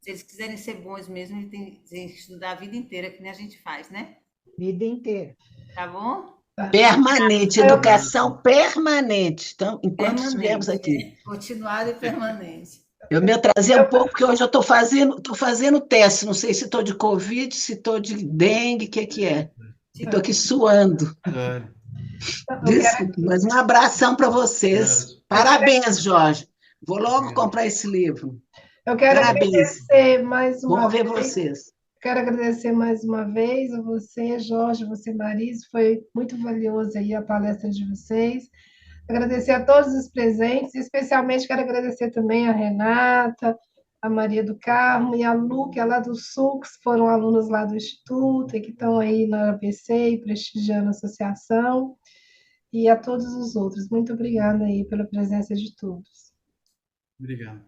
[SPEAKER 3] Se eles quiserem ser bons mesmo, eles têm que estudar a vida inteira, que nem a gente faz, né?
[SPEAKER 5] Vida inteira.
[SPEAKER 3] Tá bom?
[SPEAKER 7] Permanente,
[SPEAKER 1] eu,
[SPEAKER 7] educação permanente. Então, enquanto estivermos
[SPEAKER 3] Permanente,
[SPEAKER 7] aqui.
[SPEAKER 3] continuado e permanente.
[SPEAKER 7] Eu me atrasei
[SPEAKER 1] eu,
[SPEAKER 7] um pouco, porque hoje eu tô fazendo teste. Não sei se estou de Covid, se estou de dengue, o que é. E estou aqui suando.
[SPEAKER 2] Claro.
[SPEAKER 1] eu quero,
[SPEAKER 7] Desculpe, mas um abração para vocês.
[SPEAKER 2] Abraço.
[SPEAKER 7] Parabéns, Jorge. Vou logo
[SPEAKER 2] Obrigado.
[SPEAKER 7] comprar esse livro.
[SPEAKER 1] eu quero
[SPEAKER 7] Parabéns.
[SPEAKER 1] agradecer mais uma
[SPEAKER 7] Bom ver
[SPEAKER 1] vez.
[SPEAKER 7] vocês.
[SPEAKER 1] Quero agradecer mais uma vez a você, Jorge, você, Marisa, foi muito valiosa aí a palestra de vocês. Agradecer a todos os presentes, especialmente quero agradecer também a Renata, a Maria do Carmo e a Lu, que é lá do Sul, que foram alunos lá do Instituto e que estão aí na ABC e prestigiando a associação, e a todos os outros. Muito obrigada aí pela presença de todos.
[SPEAKER 2] Obrigado.